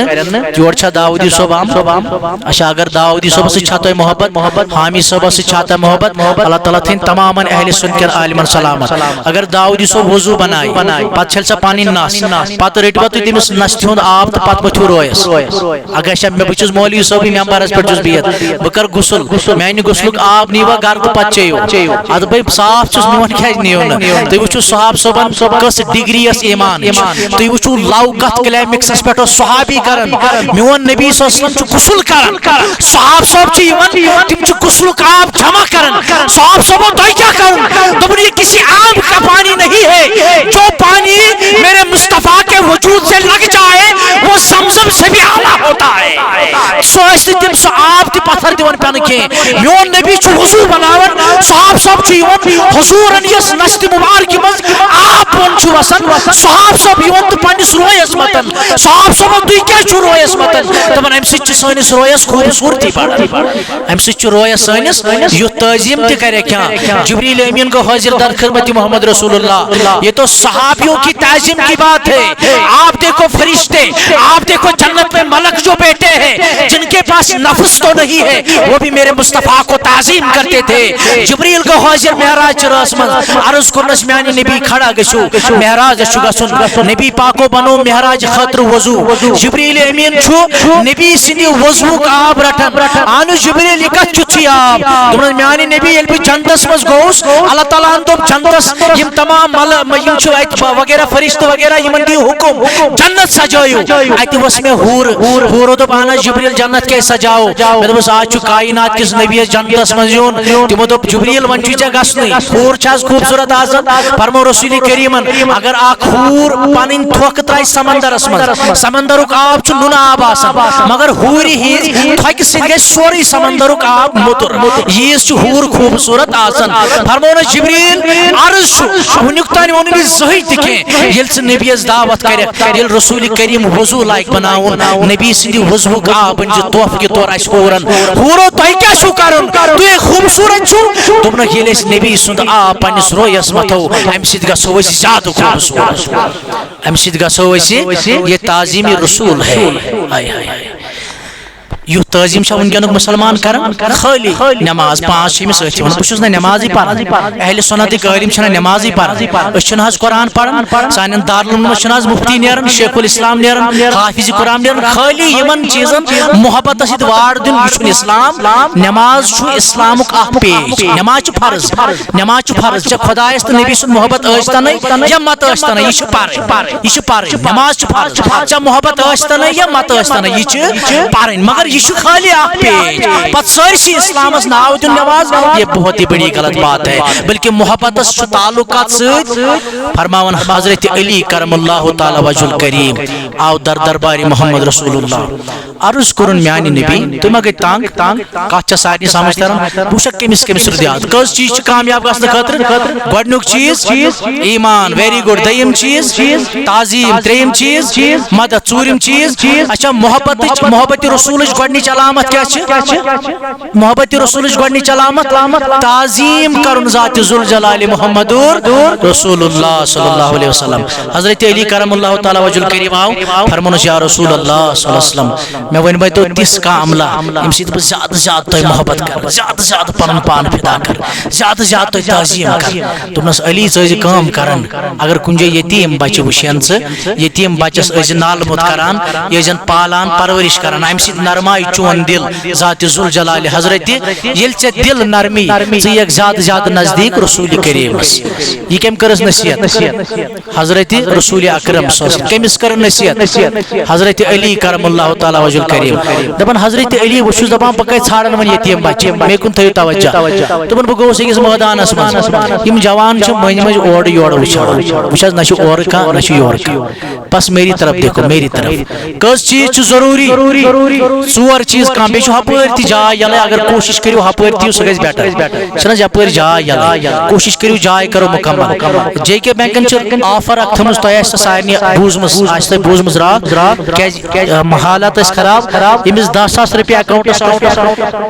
یور چھا داؤدی صٲب اچھا اگر داؤدی صٲب سۭتۍ چھا محبت حامی صٲب سۭتۍ محبت اللہ تعالیٰ تھین تمام اہل سنت کین عالمن سلامت اگر داؤدی صٲب وضو بنائے پتہ چھل سا پنٕنۍ نس پتہ رٔٹوا تُہۍ تٔمِس نستہِ ہُنٛد آب تہٕ پتہٕ مٔتھِو رویس اگر بہٕ چھُس مولوی صٲبٕے ممبرس پٮ۪ٹھ چھُس بِہِتھ بہٕ کرٕ غسل میانہِ غسلُک آب نیٖوا گرٕ تہٕ پتہٕ چیٚیِو ادٕ بہٕ صاف چھُس میون کیازِ نِیِو نہٕ تُہۍ وٕچھِو صحاب صٲبن کۄس ڈگری ٲس ایمانٕچ تُہۍ وٕچھِو لو کتھ کلایمیکسس پٮ۪ٹھ اوس صحابی کران میون نبی صلی اللہ علیہ وسلم چھُ غسل کران صحاب صٲب چھِ یِوان تم غسلُک آب جمع کرن صحاب صٲبو تۄہہِ کیٛاہ کرُن دوٚپُن یہ کسی عام کا پانی نہیں ہے جو پانی میرے مصطفیٰ کے وجود سے لگ جائے وہ زمزم سے بھی اعلیٰ ہوتا ہے سو ٲسۍ نہٕ تِم سُہ آب تہِ پتھر دِوان پٮ۪نہٕ کینٛہہ میون نبی چھُ وضوٗ بناوان صحاب صٲب چھُ یِوان حضوٗرن یۄس نستہِ مُبارکہِ منٛز آب بۄن چھُ وسان صحاب صٲب یِوان تہٕ پننِس رویس متن صحاب صٲبو تُہۍ کیٛازِ چھُو رویس متن دپان امہِ سۭتۍ چھِ سٲنِس رویس خوٗبصوٗرتی بڑان امہِ سۭتۍ چھُ رویس سٲنِس یُتھ تعظیم تہِ کرے کیٛاہ جبریل امین کو حاضر در خدمت محمد رسول اللہ یہ تو صحابیوں کی تعظیم کی بات ہے آپ دیکھو فرشتے آپ دیکھو جنت میں ملک جو بیٹے ہیں جن کے پاس نفس تو نہیں ہے وہ بھی میرے مصطفیٰ کو تعظیم کرتے تھے جبریل کو حاضر معراج راس من عرض کرنس میانہ نبی کھڑا گژھو معراج گژھن نبی پاکو بنو معراج خاطر وضو جبریل امین چھو نبی سندِ وضوُک آب رٹان آنو جبریل یہ کتھ کیُتھ چھُ آب دوٚپُن میانہِ نبی ییٚلہِ بہٕ جنتس منٛز گوٚوُس اللہ تعالیٰ ہن دوٚپ جنتس یِم تمام یِم چھِ اتہِ وغیرہ فرشتہٕ وغیرہ یِمن دِیِو حُکم جنت سجٲیِو اتہِ وٕچھ مےٚ ہوٗرو دوٚپ اہن حظ جبریل جنت کیازِ سجاوو مےٚ دوٚپُس آز چھُ کاینات کِس نبیس جنتس منٛز یُن تِمو دوٚپ جبریل وۄنۍ چھُے ژےٚ گژھنُے ہوٗر چھِ حظ خوٗبصوٗرت آسان فرمو رسول کریٖمن اگر اکھ ہوٗر پنٕنۍ تھۄکھ ترایہِ سمندرس منٛز سمندرُک آب چھُ نُنہٕ آب آسان مگر ہوٗرِ ہِنٛز تھۄکہِ سۭتۍ گژھِ سورُے سمندرُک آب موٚدُر ییٖژ چھُ ہوٗر خوٗبصوٗرت آسان فرمونس جبریل عرض چھُ وٕنیُک تانۍ ووٚن نہٕ زٕہٕنۍ تہِ کینٛہہ ییٚلہِ ژٕ نبیس دعوت کرکھ ییٚلہِ رسول کریم وضوٗ لایق بناوُن نبی سٕنٛدِ وضوُک آب أنۍ زِ تحفہٕ کے طور اسہِ ہوٗرن ہوٗرو تۄہہِ کیٛاہ چھُو کرُن تُہۍ خوٗبصوٗرت چھُو دوٚپنکھ ییٚلہِ أسۍ نبی سُنٛد آب پننِس رویس متھو امہِ سۭتۍ گژھو أسۍ زیادٕ خوٗبصوٗرت امہِ سۭتۍ گژھو أسۍ یہ تعظیٖم رسول ہے یُتھ تعظیٖم چھا ونکیٚنُک مُسلمان کران خٲلی نماز پانٛژھ چھِ أمِس أتھۍ ونان بہٕ چھُس نہٕ نمازٕے پران اہلِ سُنتٕکۍ عٲلِم چھِنہٕ نمازٕے پران أسۍ چھِنہٕ حظ قرآن پران سانٮ۪ن دارالعلومن منٛز چھِنہٕ حظ مُفتی نیران شیخ الاسلام نیران حافظ قرآن نیران خٲلی یِمن چیٖزن محبتس سۭتۍ وار دیُن یہِ چھُنہٕ اسلام نماز چھُ اسلامُک اکھ پیش نماز چھِ فرض نماز چھُ فرض ژےٚ خۄدایس تہٕ نبی سُنٛد محبت ٲسۍتنٕے یا مت ٲسۍتنٕے یہِ چھِ پرٕنۍ نماز چھِ فرض ژےٚ محبت ٲسۍتنٕے یا مت ٲسۍتنٕے یہِ چھِ پرٕنۍ مگر یہِ چھُ خٲلی اکھ پیج پتہ سٲرسی اسلامس ناو دیُن نماز یہ بہت ہی بڑی غلط بات ہے بلکہ محبتس چھُ تعلقات سۭتۍ فرماون حضرت علی کرم اللہ تعالی وجہ الکریم آو در دربار محمد رسول اللہ عرض کرن میانہِ نبی تُہۍ ما گٔے تنگ کتھ چھےٚ سارنٕے سمجھ تران بہٕ وٕچھکھ کٔمِس کٔمِس رُدیات کٔژ چیٖز چھِ کامیاب گژھنہٕ خٲطرٕ گۄڈنیُک چیٖز ایمان ویری گُڈ دوٚیِم چیٖز تعظیٖم ترٛیٚیِم چیٖز مدد ژوٗرِم چیٖز اچھا محبت رسولٕچ گۄڈنِچ علامت کیا محبت رسولٕچ گۄڈنِچ علامت تعظیم کرن ذات ذوالجلال محمدور رسول اللہ صلی اللہ علیہ وسلم حضرت علی کرم اللہ تعالی وجہ الکریم آو فرمونس یا رسول اللہ صلی اللہ علیہ وسلم میں ون تو تس کا عملہ یم سۭتۍ بہٕ زیادٕ زیادٕ تۄہہِ محبت کر زیادٕ زیادٕ پنُن پان فدا کر زیادٕ زیادٕ تۄہہِ تعظیم کر دوٚپنس علی ژٕ ٲسۍ کٲم کران اگر کُنہِ جایہِ یتیٖم بچہِ وٕچھن ژٕ یتیٖم بچس ٲسۍ نال مُت کران یہِ ٲسۍ پالان پرورش کران امہِ سۭتۍ نرمایہِ چون دل ذات ذوالجلال حضرت ییٚلہِ ژےٚ دل نرمی ژٕ یِکھ زیادٕ زیادٕ نزدیٖک رسول کریٖمس یہِ کٔمۍ کٔرٕس نصیحت حضرت رسول اکرم صلی اللہ علیہ وسلم کٔمِس کٔر نصیحت حضرت علی کرم اللہ تعالی وجہ الکریم دپان حضرت علی بہٕ چھُس دپان بہٕ کتہِ ژھانڈن وۄنۍ یتیٖم بچہِ مےٚ کُن تھٲیِو توجہ دپان بہٕ گوٚوُس أکِس مٲدانس منٛز یِم جوان چھِ مٔنٛزۍ مٔنٛزۍ اورٕ یورٕ وٕچھان وٕچھ حظ نہ چھُ اورٕ کانٛہہ نہ چھُ یورٕ کانٛہہ بس میری طرف دیکھو میری طرف کٔژ چیٖز چھِ ضروٗری ژور چیٖز کانٛہہ بیٚیہِ چھُ ہپٲرۍ تہِ جاے یلے اگر کوٗشش کٔرِو ہپٲرۍ تہِ سُہ گژھِ بیٹر چھُنہٕ حظ یپٲرۍ جاے یلے کوٗشش کٔرِو جاے کرو مکمل جے کے بینکن چھِ آفر اکھ تھٲومٕژ تۄہہِ آسہِ سارنٕے بوٗزمٕژ آسہِ تۄہہِ بوٗزمٕژ راتھ کیازِ حالات ٲسۍ خراب ییٚمِس 10,000 رۄپیہِ اکاونٹس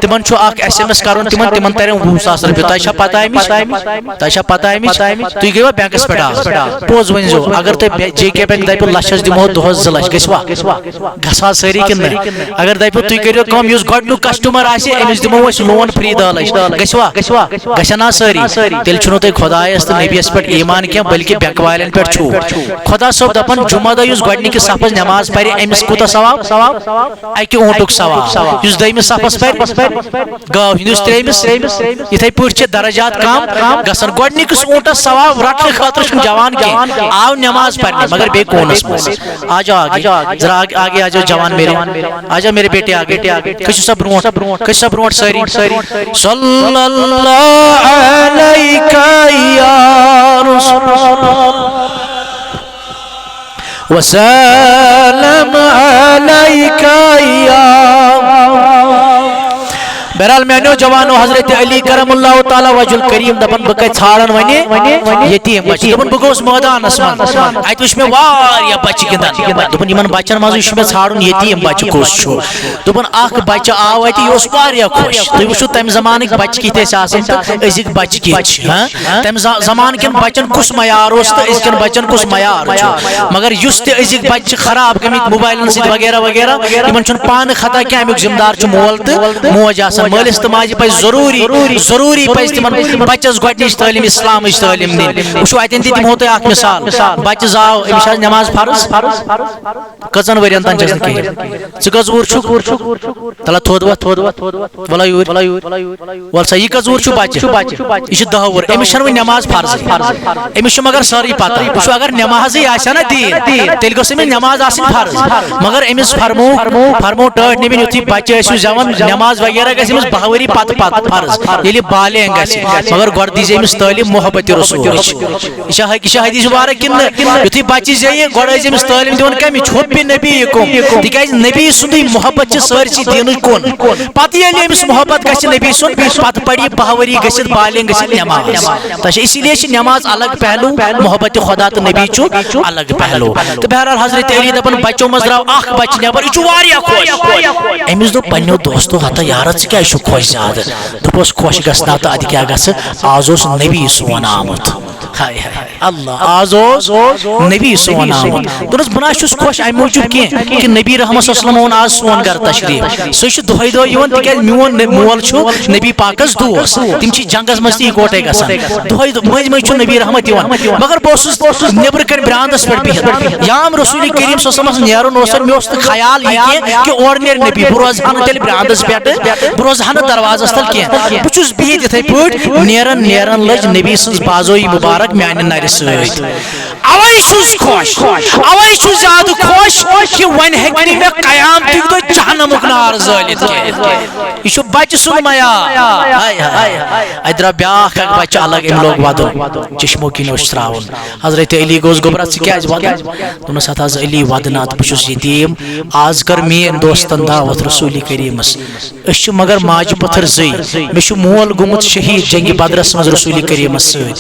تِمن چھُ اکھ SMS کرُن تِمن ترن 20,000 رۄپیہِ تۄہہِ چھا پتہ امِچ تُہۍ گٔیوا بینکس پٮ۪ٹھ آز پوٚز ؤنۍزیو اگر تۄہہِ جے کے بینک دپیو لچھس دِمو دۄہس 2 لچھ گژھوا سٲری کِنہٕ نہٕ اگر دپیو تُہۍ کٔرِو کٲم یُس گۄڈنیُک کسٹمر آسہِ أمِس دِمو أسۍ لون فری 10 لچھ گژھن نا سٲری تیٚلہِ چھُنہٕ تۄہہِ خۄدایس تہٕ نبیَس پٮ۪ٹھ ایمان کینٛہہ بلکہِ بینک والٮ۪ن پٮ۪ٹھ چھُو خۄدا صٲب دپان جمعہ دۄہ یُس گۄڈنِکِس صفس نٮ۪ماز پرِ أمِس کوٗتاہ ثواب اکہِ اوٗنٹُک ثواب یُس دوٚیمِس صفس پرِ گاو ہُنٛد یُس ترٛیٚیمِس یِتھے پٲٹھۍ چھِ درجات کم گژھان گۄڈنِکِس اوٗنٹس ثواب رٹنہٕ خٲطرٕ چھُنہٕ جوان کینٛہہ آو نٮ۪ماز پرنہِ مگر بیٚیہِ کوٗنس منٛز آ جاو ذرا آگے آ جاؤ جوان میرے آ جاؤ میرے بیٹے آگے کھسِو سا برونٛٹھ سٲری صلی اللہ علیکہ یا رسول وسلم علیکہ یا بہرحال میانو جوانو حضرت علی کرم اللہ تعالی وجہ الکریم دپان بہ کتہِ ژھانڈن وۄنۍ یتیٖم بچہِ دپان بہ گوس مٲدانس منٛز اتہِ وٕچھ مےٚ واریاہ بچہِ گِنٛدان دپان یِمن بچن منٛزٕے چھُ مےٚ ژھانڈُن یتیٖم بچہِ کُس چھُ دپان اکھ بچہِ آو اتہِ یہِ اوس واریاہ خۄش تُہۍ وٕچھِو تمہِ زمانٕکۍ بچہِ کِتھ ٲسۍ آسان تہٕ أزِکۍ بچہِ کِتھ چھِ تمہِ زمانہٕ کٮ۪ن بچن کُس معیار اوس تہٕ أزکٮ۪ن بچن کُس معیار چھُ مگر یُس تہِ أزِکۍ بچہِ چھِ خراب گٔمٕتۍ موبایلن سۭتۍ وغیرہ وغیرہ یِمن چھُنہٕ پانہٕ خطا کینٛہہ امیُک ذمہٕ دار چھُ مول تہٕ موج آسان مٲلِس تہٕ ماجہِ پزِ ضروٗری پزِ تِمن بچس گۄڈنِچ تعلیٖم اسلامٕچ تعلیٖم دِنۍ وٕچھو اتٮ۪ن تہِ دِمہو تۄہہِ اکھ مثال بچہِ زاو أمِس چھِ نٮ۪ماز فرض کٔژن ؤرین تام چھَس نہٕ کِہیٖنۍ ژٕ کٔژ وُہُر چھُکھ تلا تھوٚد وَلا یوٗرۍ وَل سا یہِ کٔژ وُہُر چھُ بچہِ یہِ چھُ 10 وُہُر أمِس چھنہٕ وۄنۍ نٮ۪ماز فرضٕے أمِس چھُ مگر سٲرٕے پتہ وٕچھو اگر نٮ۪مازٕے آسہِ ہا نا دیٖن تیٚلہِ گٔژھ أمِس نٮ۪ماز آسٕنۍ فرض مگر أمِس فرمو ٹٲٹھۍ نبِین یُتھُے بچہِ ٲسِو زٮ۪وان نٮ۪ماز وغیرہ گژھِ أمِس 12 ؤری پتہٕ فرض ییٚلہِ بالینگ گژھِ مگر گۄڈٕ دیٖزِ أمِس تعلیٖم محبت رسولٕچ یہِ چھا حدیث مبارک کِنہٕ یُتھُے بچہِ زیٚیہِ گۄڈٕ ٲسۍ أمِس تعلیٖم دِوان کَمِچ حُبہِ نبی کُن تِکیازِ نبی سُنٛدٕے محبت چھِ سٲرسٕے دیٖنٕچ کُن پتہٕ ییٚلہِ أمِس محبت گژھِ نبی سُنٛد پتہٕ پرِ یہِ 12 ؤری گٔژھِتھ بالینگ گٔژھِتھ نٮ۪ماز تہٕ اسی لیے چھِ نٮ۪ماز الگ پہلو محبت خدا تہٕ نبی چھُ الگ پہلو تہٕ بہرحال حضرت علی دپان بچو منٛز درٛاو اکھ بچہِ نٮ۪بر یہِ چھُ واریاہ خۄش أمِس دوٚپ پننیو دوستو ہتا یارا ژٕ کیازِ چھُکھ خۄش زیادٕ دوٚپُس خۄش گژھنا تہٕ اَدٕ کیاہ گژھِ آز اوس نبی سون آمُت ہاے ہاے اللہ آز اوس نبی سون آمُت دوٚپُس بہٕ نہ چھُس خۄش امہِ موٗجوٗب کینٛہہ کہِ نبی رحمت صلی اللہ علیہ وسلم اوٚن آز سون گرٕ تشریٖف سُہ چھُ دۄہے دۄہے یِوان تِکیازِ میون مول چھُ نبی پاکس دوس تِم چھِ جنگس منٛز تہِ اِکوٹے گژھان دۄہے مٔنٛزۍ مٔنٛزۍ چھُ نبی رحمت یِوان مگر بہٕ اوسُس نیبرٕ کنۍ برانٛدس پٮ۪ٹھ بِہِتھ یام رسول کریم صلی اللہ علیہ وسلم نیرُن اوس مےٚ اوس نہٕ خیال یہِ کینٛہہ کہِ اورٕ نیرِ نبی بہٕ روزٕ ہا نہٕ تیٚلہِ برانٛدس پٮ۪ٹھ بہٕ روزٕ ہا نہٕ دروازس تل کینٛہہ بہٕ چھُس بِہِتھ یِتھے پٲٹھۍ نیران لٔج نبی سٕنٛز بازویی مُبارک میانہِ نرِ سۭتۍ اوے چھُس خۄش اوے چھُس زیادٕ خۄش کہِ وۄنۍ ہیٚکہِ نہٕ مےٚ قیامتٕکۍ دۄہ جہنمُک نار زٲلِتھ کینٛہہ یہِ چھُ بچہِ سُنٛد معیار اتہِ درٛاو بیاکھ اکھ بچہِ الگ أمۍ لوگ ودُن چشمو کِنۍ اوس تراوُن حضرت علی گوٚژھ گوٚبرا ژٕ کیازِ ودان دوٚپنس ہتھ حظ علی ودنا تہٕ بہٕ چھُس یتیٖم آز کٔر میٲنۍ دوستن دعوت رسول کریٖمس أسۍ چھِ مگر ماجہِ پتھر زٕے مےٚ چھُ مول گوٚمُت شہیٖد جنگہِ بدرس منٛز رسول کریٖمس سۭتۍ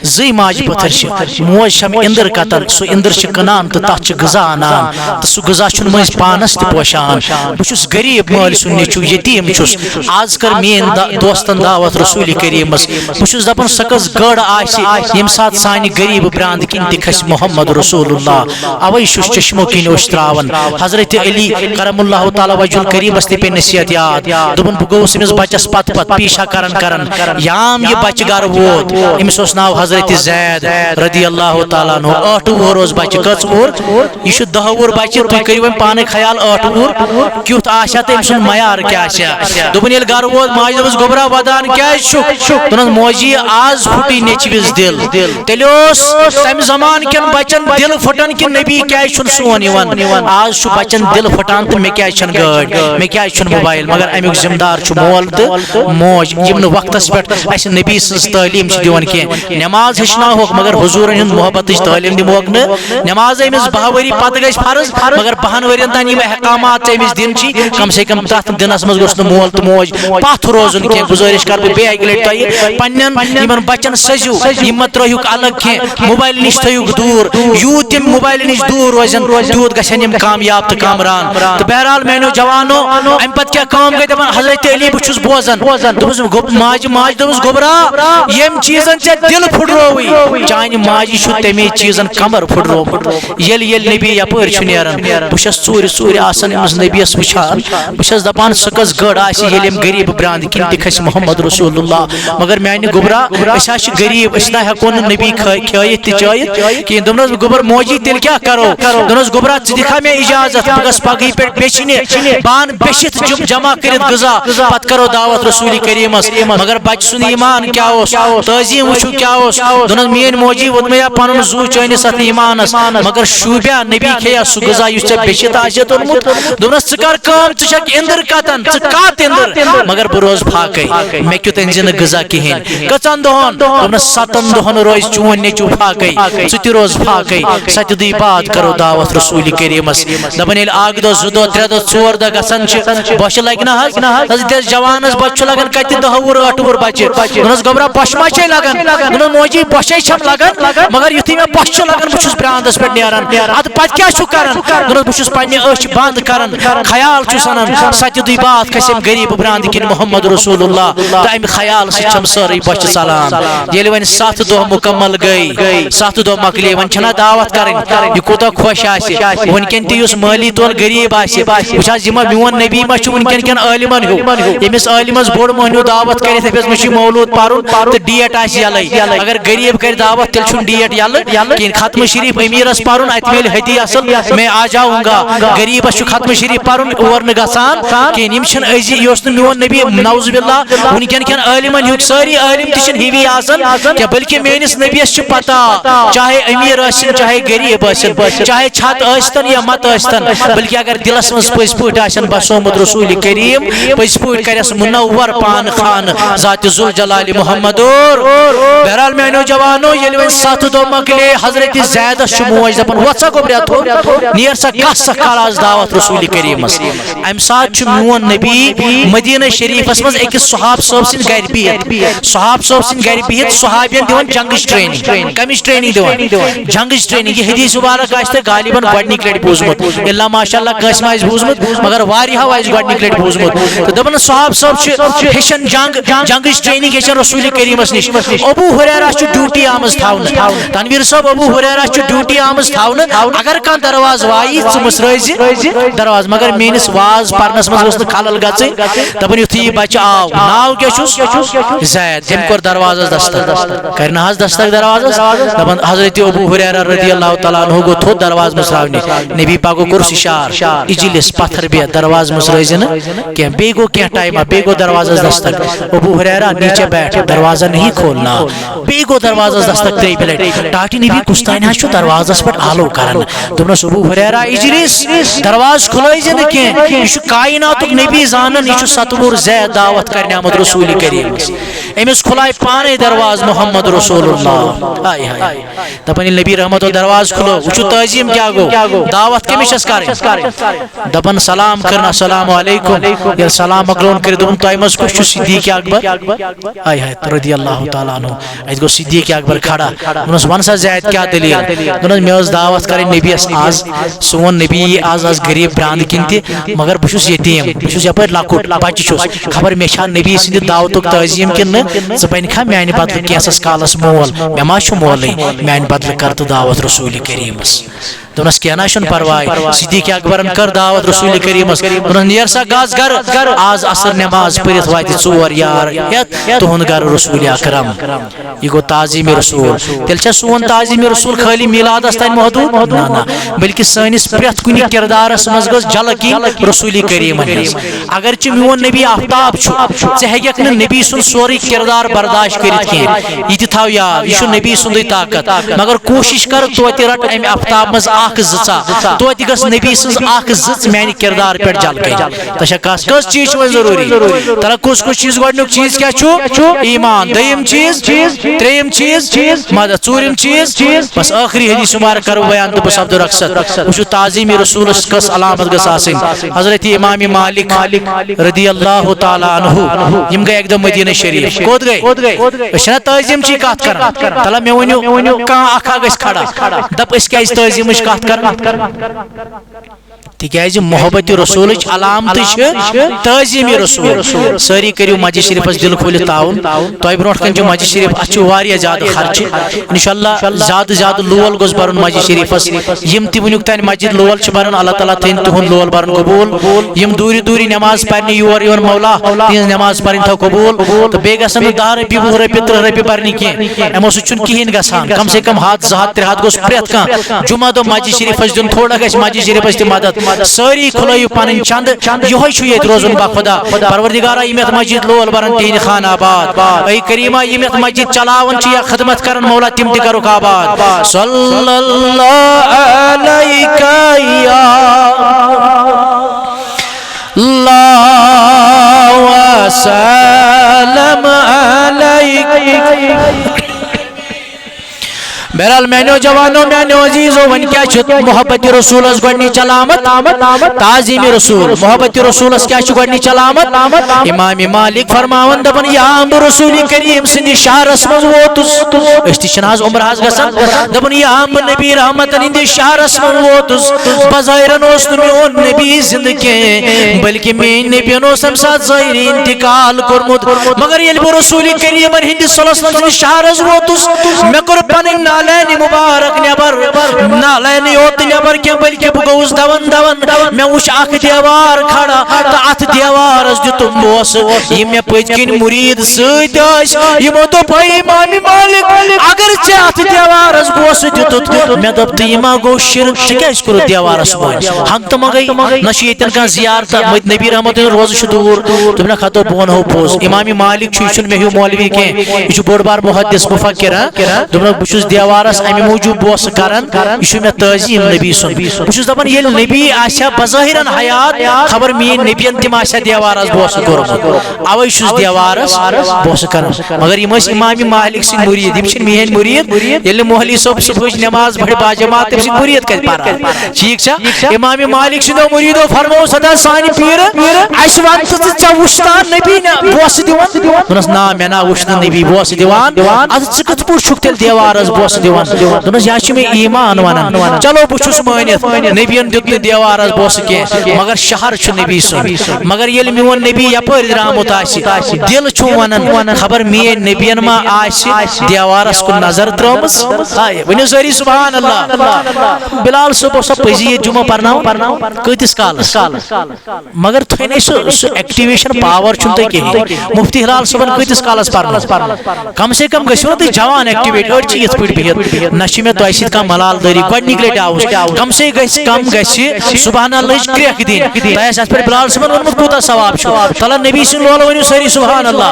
زٕے ماجہِ پتھر چھِ موج چھم اِندر کتن سُہ اِندر چھِ کٕنان تہٕ تتھ چھِ غذا انان تہٕ سُہ غذا چھُنہٕ مٔنٛزۍ پانس تہِ پوشان بہٕ بہس غریب مال سن نیچو یتیم چھس آز کر مین دوستن دعوت رسول کریمس بہس دپان سہ کس گڑ آسی یم سات سانہ غریب براند کن تہ کھس محمد رسول اللہ اوے چھس چشمو کن اوش تراون حضرت علی کرم اللہ تعالی وجہ الکریم تہ پہ نصیحت یاد دپن بہ گوس امس بچس پت پت پیشا کرن یام یہ بچہ گھر ووت امس اوس ناو حضرت زید رضی اللہ تعالیٰ عنہ 8 وُہر اوس بچہ کٔژ وُہر یہ 10 وُہر بچہ تُہۍ کٔرِو وۄنۍ پانے خیال 8 وُہر کیُتھ آسیا تہٕ أمۍ سُنٛد معیار کیٛاہ آسیا دوٚپُن ییٚلہِ گھرٕ ووت ماجہِ دوٚپُس گوٚبرا ودان کیٛازِ چھُکھ دوٚپنس موجی آز پھُٹٕے نیٚچوِس دل تیٚلہِ اوس تمہِ زمانہٕ کٮ۪ن بچن دل پھٹان کہِ نبی کیٛازِ چھُنہٕ سون یِوان آز چھُ بچن دل پھٹان تہٕ مےٚ کیٛازِ چھنہٕ گٲڑۍ مےٚ کیٛازِ چھُنہٕ موبایل مگر امیُک ذمہٕ دار چھُ مول تہٕ موج یِم نہٕ وقتس پٮ۪ٹھ اسہِ نبی سٕنٛز تعلیٖم چھِ دِوان کینٛہہ نماز ہیٚچھناوہوکھ مگر حضوٗرن ہٕنٛز محبتٕچ تعلیٖم دِموکھ نہٕ نماز أمِس 10 ؤری پتہٕ گژھِ فرض مگر 10 ؤرین تام یِم احکامات ژےٚ أمِس دِنۍ چھِ کم سے کم تتھ دِنس منٛز گوٚژھ نہٕ مول تہٕ موج پتھ روزُن کینٛہہ گُزٲرِش کرٕ بہٕ بیٚیہِ اکہِ لٹہِ تۄہہِ پننٮ۪ن یِمن بچن سٔزِو یِم مہ ترٲیہوکھ الگ کینٛہہ موبایل نِش تھٲیہوکھ دوٗر یوٗت تِم موبایل نِش دوٗر روزن تیوٗت گژھن یِم کامیاب تہٕ کامران تہٕ بہرحال میانیو جوانو امہِ پتہٕ کیٛاہ کٲم گٔے دپان حضرت علی بہٕ چھُس بوزان دوٚپُس ماجہِ دوٚپُس گوٚبرا ییٚمۍ چیٖزن ژےٚ دل پھُٹرووٕے چانہِ ماجہِ چھُ تمے چیٖزن کمر پھُٹرومُت ییٚلہِ نبی یپٲرۍ چھُ نیران بہٕ چھس ژوٗرِ آسان أمِس نبیَس وٕچھان بہٕ چھس دپان سۄ کۄس گٔر آسہِ ییٚلہِ أمۍ غریٖب براند کِنۍ تہِ کھسہِ محمد رسول اللہ مگر میانہِ گوٚبرا أسۍ حظ چھِ غریٖب أسۍ نہ ہٮ۪کو نہٕ نبی کھٲیِتھ تہِ چٲیِتھ کِہیٖنۍ دوٚپنس گوٚبر موجی تیٚلہِ کیٛاہ کرو دوٚپنس گوٚبرا ژٕ دِکھا مےٚ اجازت بہٕ گژھٕ پگہٕے پٮ۪ٹھ بیٚچھنہِ بہٕ انہٕ بیٚچھِتھ جمع کٔرِتھ غذا پتہٕ کرو دعوت رسول کریٖمس مگر بچہِ سُنٛد ایمان کیٛاہ اوس تعظیٖم وٕچھو کیٛاہ اوس دوٚپنس میٲنۍ موجی ووٚن مےٚ پنُن زُو چٲنِس اتھ ایمانس مگر شوٗبیا نبی کھیٚیا سُہ غذا یُس ژےٚ بیٚچھِتھ آسیتھ اوٚنمُت دوٚپنس ژٕ کر کٲم ژٕ چھکھ اِندٕر کتن ژٕ کت اِندٕر مگر بہٕ روزٕ فاقے مےٚ کیُتھ أنۍ زِ نہٕ غذا کِہیٖنۍ کٔژن دۄہن دوٚپنس 7 دۄہن روزِ چون نیٚچوٗ فاقے ژٕ تہِ روز فاقے 7 دُہۍ بعد کرو دعوت رسول کریٖمس دپان ییٚلہِ 1 دۄہ 2 دۄہ 3 دۄہ 4 دۄہ گژھان چھِ بۄچھِ لگہِ نہ حظ دِس جوانس بچہِ چھُ لگان کتہِ 10 وُہُر 8 وُہُر بچہِ دوٚپنس گوٚبرا بۄچھِ ما چھے لگان دوٚپنس موجی بۄچھے چھم لگان مگر یُتھُے مےٚ بۄچھِ چھُ لگان بہٕ چھُس برٛانٛدس پٮ۪ٹھ نیران ادٕ پتہٕ کیٛاہ چھُکھ کران دوٚپنس بہٕ چھُس پننہِ أچھ بنٛد کران خیال چھُس انان 7 دُہۍ بعد کھسہِ أمۍ غریٖب براند کِنۍ محمد رسول اللہ تہٕ امہِ خیال سۭتۍ چھم سٲرٕے بۄچھِ ژلان ییٚلہِ وۄنۍ 7 دۄہ مُکمل گٔے 7 دۄہ مۄکلے وۄنۍ چھنا دعوت کرٕنۍ یہِ کوٗتاہ خۄش آسہِ وٕنکٮ۪ن تہِ یُس مٲلی طور غریٖب آسہِ وٕچھ حظ یہِ ما میون نبی ما چھُ وٕنکٮ۪ن کٮ۪ن عٲلمن ہیوٗ ییٚمِس عٲلمس بوٚڑ مٔہنیوٗ دعوت کٔرِتھ أمِس مےٚ چھُ مولوٗد پرُن تہٕ ڈیٹ آسہِ یَلے اگر غریٖب کرِ دعوت تیٚلہِ چھُنہٕ ڈیٹ یَلہٕ کِہیٖنۍ ختمہٕ شریٖف امیٖرس پرُن اَتہِ میلہِ ہدی اصل میں آ جاؤں گا غریٖبس چھُ ختمہٕ شریٖف پرُن اور نہٕ گژھان کِہیٖنۍ یِم چھِنہٕ أزی یہِ اوس نہٕ میون نبی نعوذ باللہ وٕنکٮ۪ن کٮ۪ن عٲلمن ہیوٗ سٲری عٲلم تہِ چھِنہٕ ہِوی آسان کینٛہہ بٔلکہِ میٲنِس نبیَس چھِ پتہ چاہے أمیٖر ٲسِن چاہے غریٖب ٲسِن چاہے چھت ٲسۍتن یا مت ٲسۍتن بٔلکہِ اگر دِلس منٛز پٔزۍ پٲٹھۍ آسن بسومُت رسول کریٖم پٔزۍ پٲٹھۍ کرٮ۪س منور پانہٕ خانہٕ ذاتِ ذوالجلالِ محمدور بہرحال میانیو جوانو ییٚلہِ وۄنۍ 7 دۄہ مۄکلے حضرت زیدس چھُ موج دپان وۄتھ سا گوٚبریا تھوٚد نیر سا گژھ سا کھڑا آز دعوت رسول کریٖمس امہِ ساتہٕ چھُ میون نبی مدیٖنہ شریٖفس منٛز أکِس صحاب صٲب سٕنٛدِ گرِ بِہِتھ صحاب صٲب سٕنٛدِ گرِ بِہِتھ صحابین دِوان جنگٕچ ٹرینِنگ کمِچ ٹرینِنگ دِوان جنگٕچ ٹرینِنگ یہِ حدیث مبارک آسہِ تۄہہِ غالباً گۄڈنِکۍ لٹہِ بوٗزمُت اِلا ماشاء اللہ کٲنٛسہِ ما آسہِ بوٗزمُت مگر واریاہو آسہِ گۄڈنِکۍ لٹہِ بوٗزمُت تہٕ دپان صحاب صٲب چھِ ہیٚچھان جنگٕچ ٹرینِنگ ہیٚچھان رسول کریٖمس نِش ابوٗ ہُریرہ چھُ ڈیوٹی آمٕژ تھاونہٕ تنویٖر صٲب ابوٗ ہُریرہ چھُ ڈیوٹی آمٕژ تھاونہٕ اگر کانٛہہ دروازٕ وایی ژٕ مٔژرٲیزِ دروازٕ مگر میٲنِس واز پرنس منٛز ٲس نہٕ خلل گژھٕنۍ دپان یُتھُے یہِ بچہِ آو ناو کیٛاہ چھُس زید تٔمۍ کوٚر دروازس دستک کرِ نہ حظ دستک دروازس دپان حضرت ابوٗ ہُریرہ رضی اللہ تعالیٰ عنہ گوٚو تھوٚد دروازٕ مٔژراونہِ نبی پاکو کوٚرُس اِشارٕ اِجلِس پتھر بیٚہہ دروازٕ مٔژرٲیزِ نہٕ کینٛہہ بیٚیہِ گوٚو کینٛہہ ٹایما بیٚیہِ گوٚو دروازس دستک ابوٗ ہُریرہ نیچے بیٹھ دروازہ نہیں کھولنا بیٚیہِ گوٚو دروازس دستک 3 لٹہِ ٹاٹہِ نبی کُستانۍ حظ چھُ دروازس پٮ۪ٹھ آلو کران دوٚپنس ابوٗ ہُریرہ اِجلِس دروازٕ کھُلٲیزِ نہٕ کینٛہہ یہِ چھُ کایناتُک نبی زانان یہِ چھُ 7 وُہُر زید دعوت کرنہِ آمُت رسول کریٖمس أمِس کھُلایہِ پانے دروازٕ محمد رسول اللہ ہاے ہاے دپان ییٚلہِ نبی رحمتو دروازٕ کھُلو وٕچھو تعظیٖم کیٛاہ گوٚو دعوت کٔمِس چھس کرٕنۍ دپان سلام کرن السلام علیکم ییٚلہِ سلام مۄکلون کٔرِتھ دوٚپُن تۄہہِ منٛز کُس چھُ صدیٖق اکبر ہاے ہاے رضی اللہ تعالیٰ عنہ اَتہِ گوٚو صدیٖق اکبر کھڑا دوٚپنس ون سا زید کیٛاہ دٔلیٖل دوٚپنس مےٚ ٲس دعوت کرٕنۍ نبیَس آز سون نبی یی آز غریٖب براند کِنۍ تہِ مگر بہس یتیم بہس یپر لکٹ بچہ چھس خبر مے چھا نبی سند دعوت تعظیم کن ژٕ بنکھا میانہ بدلہ کینسس کالس مول مے ما چھ مولے میانہ بدلہ کر تو دعوت رسول کریمس دونس کیا نشن پرواے صدیق اکبرن کر دعوت رسول کریمس دونس نیر سا گاز گھر آز اثر نماز پرت وات ژور یار ہت تہند گھر رسول اکرم یہ گو تعظیم رسول تیل چھ سون تعظیم رسول خالی میلادس تین محدود نا بلکہ سانس پرت کن کردارس مز گژھ جھلکی رسول کریمن ہز اگرچہ میون نبی آفتاب چھ ژٕ ہیکھ نہٕ نبی سُنٛد سورُے کردار برداشت کٔرِتھ کینٛہہ یہ تہِ تھاو یاد یہ چھُ نبی سُنٛدٕے طاقت مگر کوشش کر توتہِ رٹ امہِ آفتاب منٛز اکھ زٕژا توتہِ گژھ نبی سٕنٛز اکھ زٕژ میانہِ کردار پٮ۪ٹھ جھلکٕنۍ تۄہہِ چھا کس چیٖز چھُ وۄنۍ ضروٗری ترا کُس چیٖز گۄڈنیُک چیٖز کیٛاہ چھُ ایمان دوٚیِم چیٖز ترٛیٚیِم چیٖز مدد ژوٗرِم چیٖز بس ٲخری حدیث مبارک کرو بیان تہٕ بہٕ سپدٕ رخصت وٕچھِو تعظیٖم رسوٗلس کس علامت گٔژھ آسٕنۍ حضرت امام مالک رضی اللہ تعالی عنہ یم گٔے اکہِ دۄہ مدینہ شریف کوٚت گٔے أسۍ چھِنہ تعظیٖمچی کتھ کران تلا مےٚ ؤنِو کانٛہہ اکھا گژھِ کھڑا دپ أسۍ کیازِ تعظیٖمٕچ کتھ کران تکیازِ محبت رسولچ علامت تعظیم رسول ساری کریو مسجد شریفس دل کھولت تعاون تہ برونٹ کن مسجد شریف اتھ واریاہ زیادہ خرچہ انشاءاللہ زیادہ لول گوس برن مسجد شریفس یم تہ ونیک تان مسجد لول چھ برن اللہ تعالیٰ تھین تہند لول برن قبول یم دوری نماز پرنی یور مولا تہذ نماز پرن تھو قبول تو بیٚیہِ گژھن 10 رۄپیہِ 20 رۄپیہِ 30 رۄپیہِ برنی کینٛہہ یمو سۭتۍ چھُنہٕ کِہیٖنۍ گژھان کم سے کم 100 200 300 گوٚژھ پرٛٮ۪تھ کانٛہہ جمعہ دۄہ مسجد شریفس دیُن تھوڑا گژھِ مسجد شریفس تہِ مدد ساری کھلٲیِو پنٕنۍ چند یہوے چھُ ییٚتہِ روزُن باخدا پروردگارا یِم یتھ مسجد لول برن تِہنٛدِ خان آباد اے کریما یِم یتھ مسجد چلاوان چھِ یا خدمت کرن مولا تِم تہِ کرُکھ آباد صلی اللہ علیکہ یا اللہ وسلم علیک بہرحال میانو جوانو میانو عزیزو ون کیا چھ محبت رسولس گۄڈنِچ علامت تعظیم رسول محبت رسولس کیا چھ گۄڈنِچ علامت امام مالک فرماون دپن یا بہٕ رسول کریم سٕنٛدِس شہرس منٛز ووتُس أسۍ تہِ چھِنہٕ آز عمرہس گژھان دپن یا بہٕ نبی رحمتن ہٕنٛدِس شہرس منٛز ووتُس بظٲہرن اوس نہٕ میون نبی زندٕ کینٛہہ بلکہ میٲنۍ نبین اوس تمہِ ساتہٕ ظٲہری انتقال کوٚرمُت مگر ییٚلہِ بہٕ رسول کریمن ہٕنٛدِس صلی اللہ علیہ وسلم شہرس ووتُس مےٚ کوٚر پنٕنۍ نالینہِ مبارک نٮ۪بر نالینہِ یوت نٮ۪بر کینٛہہ بلکہ بہٕ گوٚوُس دوان مےٚ وُچھ اکھ دیوار کھڑا تہٕ اتھ دیوارس دِتُم بوسہٕ یِم مےٚ پٔتۍ کِنۍ مُریٖد سۭتۍ ٲسۍ یِمو دوٚپ امام مالک اگر ژےٚ اتھ دیوارس بوسہٕ دِتُتھ مےٚ دوٚپ تہٕ یہِ ما گوٚو شرک ژٕ کیازِ کوٚرُتھ دیوارس بنٛد ہنگتہٕ منٛگے نہ چھُ ییٚتٮ۪ن کانٛہہ زیارتہ نبی رحمت روزٕ چھُ دوٗر دوٚپنکھ ہتو بہٕ ونہو پوٚز امام مالک چھُ یہِ چھُنہٕ مےٚ ہیوٗ مولوی کینٛہہ یہِ چھُ بوٚڑ بار محدث مفکر دوٚپنکھ بہٕ چھُس دیوارس امہِ موٗجوٗب بوسہٕ کران یہِ چھُ مےٚ تعظیٖم نبی سُنٛد بہٕ چھُس دپان ییٚلہِ نبی آسہِ ہا بظٲہرن حیات خبر میٲنۍ نبین تِم آسہِ ہا دیوارس بوسہٕ کوٚرمُت اوے چھُس دیوارس بوسہٕ کران مگر یِم ٲسۍ امام مالک سٕنٛدۍ مُریٖد یِم چھِنہٕ میٲنۍ مُریٖد ییٚلہِ مولوی صٲب صبحٕچ نٮ۪ماز پرِ باجماعت تٔمۍ سٕنٛدۍ مُریٖد کتہِ پران ٹھیٖک چھا امام مالک سٕنٛدیو مُریٖدو فرموو سدا سانہِ پیٖرٕ اَسہِ وَن تہٕ ژےٚ وُچھتان نبی بوسہٕ دِوان دوٚپنس نا مےٚ نا وُچھ نہٕ نبی بوسہٕ دِوان اَدٕ ژٕ کِتھ پٲٹھۍ چھُکھ تیٚلہِ دیوارس بوسہٕ دِوان دوٚپنس یا چھُ مےٚ ایمان ونان چلو بہٕ چھُس مٲنِتھ نبین دیُت نہٕ دیوارس بوسہٕ کینٛہہ مگر شہر چھُ نبی سُنٛد مگر ییٚلہِ میون نبی یپٲرۍ درامُت آسہِ دل چھُ ونان خبر میٲنۍ نبین ما آسہِ دیوارس کُن نظر ترٲومٕژ ؤنِو سٲری سبحان اللہ بلال صٲب اوسا پٔزی ییٚتہِ جمعہ پرناوان کۭتِس کالس مگر تُہۍ نے سُہ ایکٹیویشن پاور چھُنہٕ تۄہہِ کِہیٖنۍ مفتی ہلال صٲبن کۭتِس کالس پرناو کم سے کم گٔژھِو نہٕ تُہۍ جوان ایکٹیویٹ أڑۍ چھِ یِتھ پٲٹھۍ بِہِتھ نہ چھِ مےٚ تۄہہِ سۭتۍ کانٛہہ ملال دٲری گۄڈنِکۍ لٹہِ آوُس کم سے کم گژھِ سبحان اللہٕچ کرٛٮ۪کھ دِنۍ تۄہہِ آسہِ اتھ پٮ۪ٹھ بلال صٲبن ووٚنمُت کوٗتاہ ثواب چھُ تلا نبی سٕنٛدۍ لولہٕ ؤنِو سٲری سبحان اللہ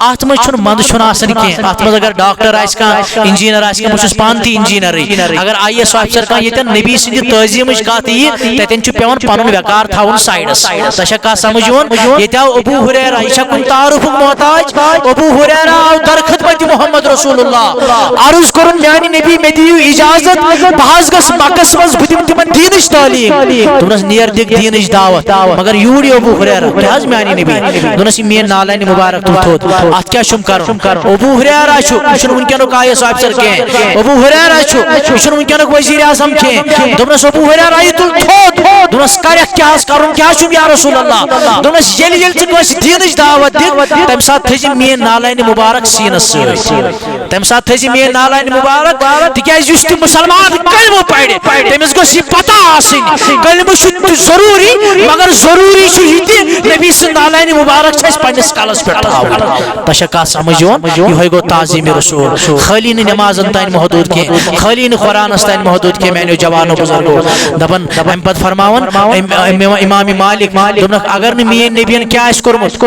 اتھ منٛز چھُنہٕ منٛدٕ چھُنہٕ آسان کینٛہہ اتھ منٛز اگر ڈاکٹر آسہِ کانٛہہ انجیٖنر آسہِ کانٛہہ بہٕ چھُس پانہٕ تہِ انجیٖنرٕے اگر IAS آفیسر کانٛہہ ییٚتٮ۪ن نبی سٕنٛدِ تعظیٖمٕچ کتھ یی تتٮ۪ن چھُ پیٚوان پنُن وقار تھاوُن سایڈس تۄہہِ چھا کتھ سمجھ یِوان ییٚتہِ آو ابوٗ ہُریرہ یہِ چھا کُنہِ تعارُفُک محتاج ابوٗ ہُریرہ آو در خدمت محمد رسول اللہ عرض کوٚرُن میانہِ نبی مےٚ دِیِو اجازت بہٕ حظ گژھٕ مکس منٛز بہٕ دِمہٕ تِمن دیٖنٕچ تعلیٖم دوٚپنس نیر دِکھ دیٖنٕچ دعوت مگر یوٗرۍ ابوٗ ہُریرہ کیٛاہ حظ میانہِ نبی دوٚپنس یہِ میٲنۍ نالینہِ مبارک تُل تھوٚد اتھ کیٛاہ چھُم کرُن ابوٗ ہُریرہ چھُ یہِ چھُنہٕ ونکیٚنُک IAS آفیسر کینٛہہ ابوٗ ہُریرہ چھُ یہِ چھُنہٕ ونکیٚنُک وزیٖر اعظم کینٛہہ دوٚپنس ابوٗ ہُریرہ یہِ تُل تھوٚد دوٚپنس دوس کرک کیا کرن کیا چھم یا رسول اللہ دوس یل یل چ کس دینچ دعوت دت تم سات تھجی مین نالین مبارک سینس سی تم سات تھجی مین نالین مبارک تکیاز یس تہ مسلمان کلمہ پڑھ تمس گوس یہ پتہ آسن کلمہ چھ ضروری مگر ضروری چھ یہ نبی سن نالین مبارک چھ پنس کالس پہ تھاون تشکا سمجھون یہ گو تعظیم رسول خالی نماز تین محدود کی خالی قرآن تین محدود کی میانو جوانو بزرگو دپن ام پت فرماون امام مالک دپنک اگر مین نبین کیا اس کورمت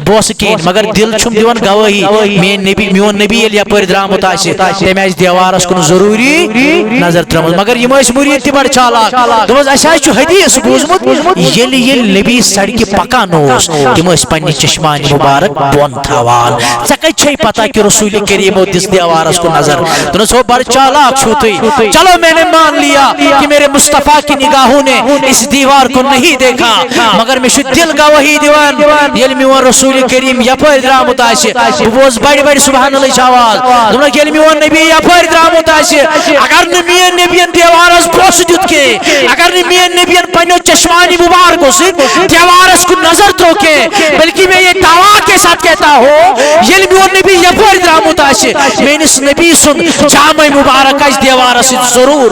بوس کین مگر دل چھم دیوان گواہی مین نبی میون نبی یل یپر درامت آسی تم آس دیوارس کن ضروری نظر ترمت مگر یم اس مرید تہ بڑ چالاک دوس اسا چھ حدیث بوزمت یل یل نبی سڑک پکان اوس تم اس پنہ چشمان مبارک بون تھاوان ژے کتہ چھے پتہ کہ رسول کریم دس دیوارس کو نظر دوس ہو بڑ چالاک چھو تھی چلو میں نے مان لیا کہ میرے مصطفیٰ کی نگاہوں نے اس دیوار کو نہیں دیکھا مگر میں شد دل گواہی دیوان یل میون رسول کریم یپر درامت آسی بوز بڑی بڑی سبحان اللہ آواز دپنک یل میون نبی یپر درامت آسی اگر نہ مین نبیین دیوارس بوس دیت کے اگر نہ مین نبیین پنو چشمانی مبارک سے دیوارس کو نظر تو کے بلکہ میں یہ دعویٰ کے ساتھ کہتا ہوں یل میون نبی یپر درامت آسی مینس نبی سن جامع مبارک اس دیوارس ضرور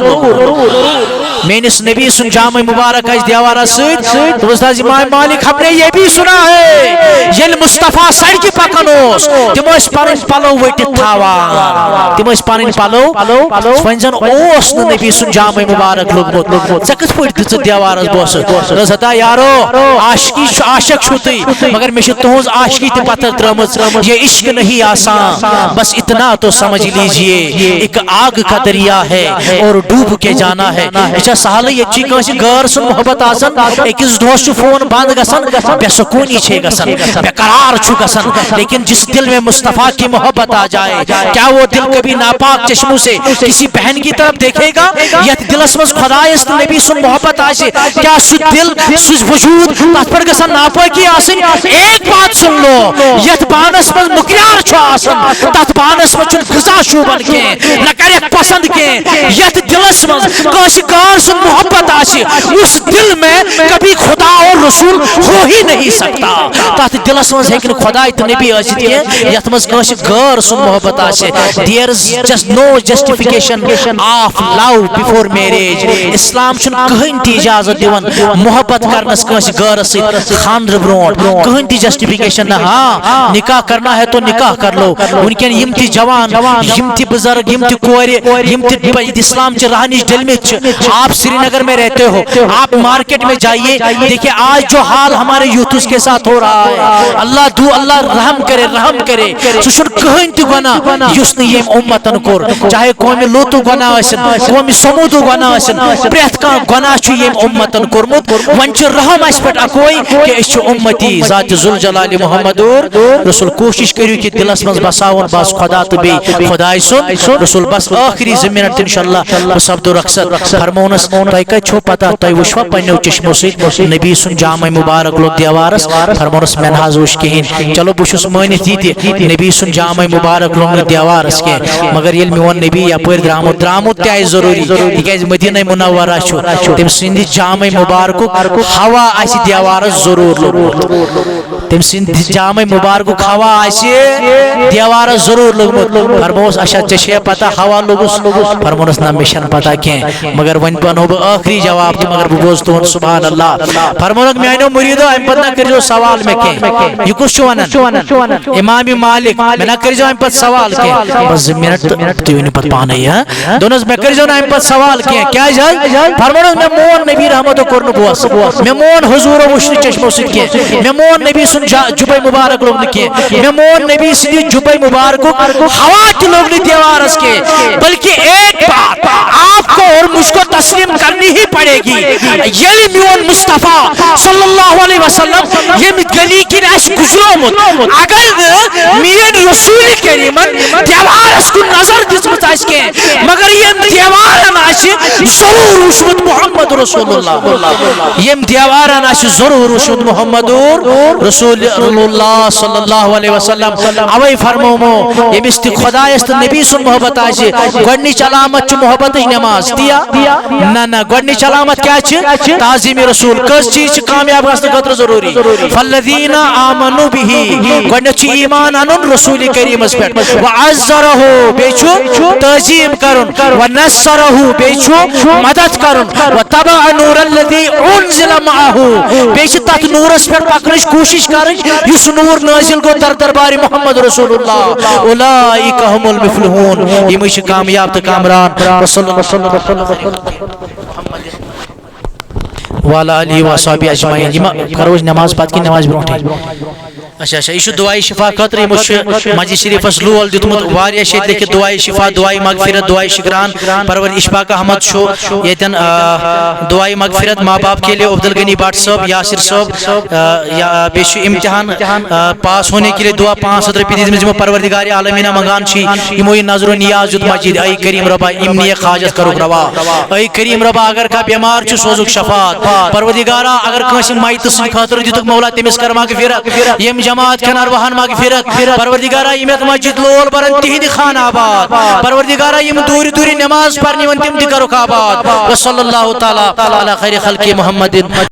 مینس نبی سن جامع مبارک اس دیوارس تو استاد امام مالک ہم نے یہ بھی سنا ہے یل مصطفیٰ سڑک پکنوس تم اس پن پلو وٹ تھاوان تم اس پن پلو ونزن اوس نبی سن جامع مبارک لوگمت ژے کت پٹ دژ دیوارس بوس رضا یارو عاشقی عاشق چھو تی مگر میں تہذ عاشقی تہ پتہ ترمت یہ عشق نہیں آسان بس اتنا تو سمجھ لیجئے ایک آگ کا دریا ہے اور ڈوب کے جانا ہے یہ سہل یہ کنس غیر سن محبت آسن اکس دہس فون بند گسن بے سکونی چھ گسن بے قرار چھ گسن لیکن جس دل میں مصطفیٰ کی محبت آ جائے کیا وہ دل کبھی ناپاک چشموں سے کسی بہن کی طرف دیکھے گا یت دلس مز خدایس نبی سن محبت آسے کیا سو دل سو وجود تت پر گسن ناپاکی آسن ایک بات سن لو یت پانس مز مکیار چھ آسن تت پانس مز چھ غذا شوبن کے نہ کرے پسند کے یت دلس مز کاش کار سن محبت آسے اس دل میں کبھی خدا اور رسول ہو ہی نہیں سکتا تات دلس مز ہیکن خدا تو نبی آسیت کی یت مز کاش غیر سن محبت آسے there is just no justification of love before marriage اسلام چھن کہن تی اجازت دیون محبت کرنس کاش غیر ست خاندر برونٹ کہن تی جسٹیفیکیشن نہ ہاں نکاح کرنا ہے تو نکاح کر لو ونکن یم تی جوان یم تی بزرگ یم تی کوری یم تی اسلام چ رہنش دل میں آپ سری نگر میں رہتے ہو آپ مارکیٹ میں جائیے دیکھیں آج جو حال ہمارے یوتھس کے ساتھ ہو رہا ہے اللہ رحم کرے سوشن کہن تی گنا یس نہ یم امتن کور چاہے قوم لوط گناہ آسن قوم سمود گناہ آسن پرت کان گناہ چھ یم امتن کورمت ون چھ رحم اس پٹ اکوئی کہ اس چھ امتی ذات ذوالجلال محمد رسول کوشش کریو کہ دلس مز بساون بس خدا تو بی خدای سن رسول بس آخری زمینت انشاءاللہ سبد رخصت فرمونس تہ کت چھو پتہ تہ وشوا پنو چشمو ست نبی سن جامع مبارک لوگ دیوارس فرمونس میں نہ وش کہین چلو بشس مانت یہ نبی سن جامع مبارک لوگ دیوارس کے مگر یل میون نبی یپر درامت تہ ضروری تکیاز مدینہ منورہ چھ تم سند جامع مبارک ہوا آسی دیوارس ضرور لوگمت تم سند جامع مبارک ہوا آسی دیوارس ضرور لوگمت فرموس اچھا چھ پتہ ہوا لوگس فرمونس نہ مشن پتہ کی مگر ون پنو بہ آخری جواب مگر بہ بوز تہن سبحان اللہ فرمونک میانو مریدو ام پتہ نہ کرجو سوال میں کی یہ کس ونان امام مالک میں نہ کرجو ام پتہ سوال کی بس منٹ تیون پتہ پانے ہے دونس میں کرجو ام پتہ سوال کی کیا جائے فرمونک میں مون نبی رحمت کرن بوس میں مون حضور وشن چشمو ست کی میں مون نبی سن جبے مبارک لوگ کی میں مون نبی سن جبے مبارک ہوا کے لوگ دیوارس کے بلکہ ایک بات آپ کو اور مجھ کو تسلیم کرنی ہی پڑے گی یلی میون مصطفیٰ صلی اللہ علیہ وسلم یم گلی کن اس گزرومت اگر مین رسول کریم دیوارس کن نظر دسمت اس کے مگر یم دیوارن اس ضرور وشمت محمد رسول اللہ یم دیوارن اس ضرور وشمت محمد رسول اللہ صلی اللہ علیہ وسلم اوے فرمومو یمس تہ خدا است نبی سن محبت آج گۄڈنِچ علامت چھ محبت نماز دیا نہ گۄڈنِچ علامت کیا چھ تعظیم رسول کس چیز چھ کامیاب گژھنہٕ خٲطرٕ ضروری فالذین آمنوا به گۄڈنیٚتھ چھ ایمان انن رسول کریمس پٮ۪ٹھ وعزره بیٚیہِ چھُ تعظیم کرُن ونصره بیٚیہِ چھُ مدد کرُن وتبع نور الذی انزل معه بیٚیہِ چھِ تتھ نورس پٮ۪ٹھ پکنٕچ کوشش کرٕنۍ یُس نور نازل گوٚو در دربار محمد رسول اللہ اولئک هم المفلحون یمے چھِ کامیاب تہٕ کامران وصلی اللہ محمد وعلى آله وصحبه اجمعین یما کروز نماز پتہ کی نماز برونٹھ اچھا یہ دعائے شفا خاطر مسجد شریفس لول دیتمت واریاہ شیت لکھت دعائے شفا دعائے مغفرت دعائے شکران پرور اشفاق احمد شو یتن دعائے مغفرت ماں باپ کے لیے عبدال غنی بٹ صاحب یاسر صاحب بیش امتحان پاس ہونے کے لیے دعا 500 رپیے دیت میں پروردگار عالمین منگان چھی یمو نظر و نیاز یت مسجد اے کریم ربا امنی حاجت کرو روا اے کریم ربا اگر کا بیمار چھ سوزک شفاعت پروردگارا اگر کس مایت سن خاطر دیتک مولا تمس کر مغفرت یم جماعت کن ارواحن مغفرت پروردگارا یمت مسجد لول برن تہند خان آباد پروردگارا یم دوری دوری نماز پرنی ون تم تہ کرک آباد وصلی اللہ تعالی علی خیر خلق محمد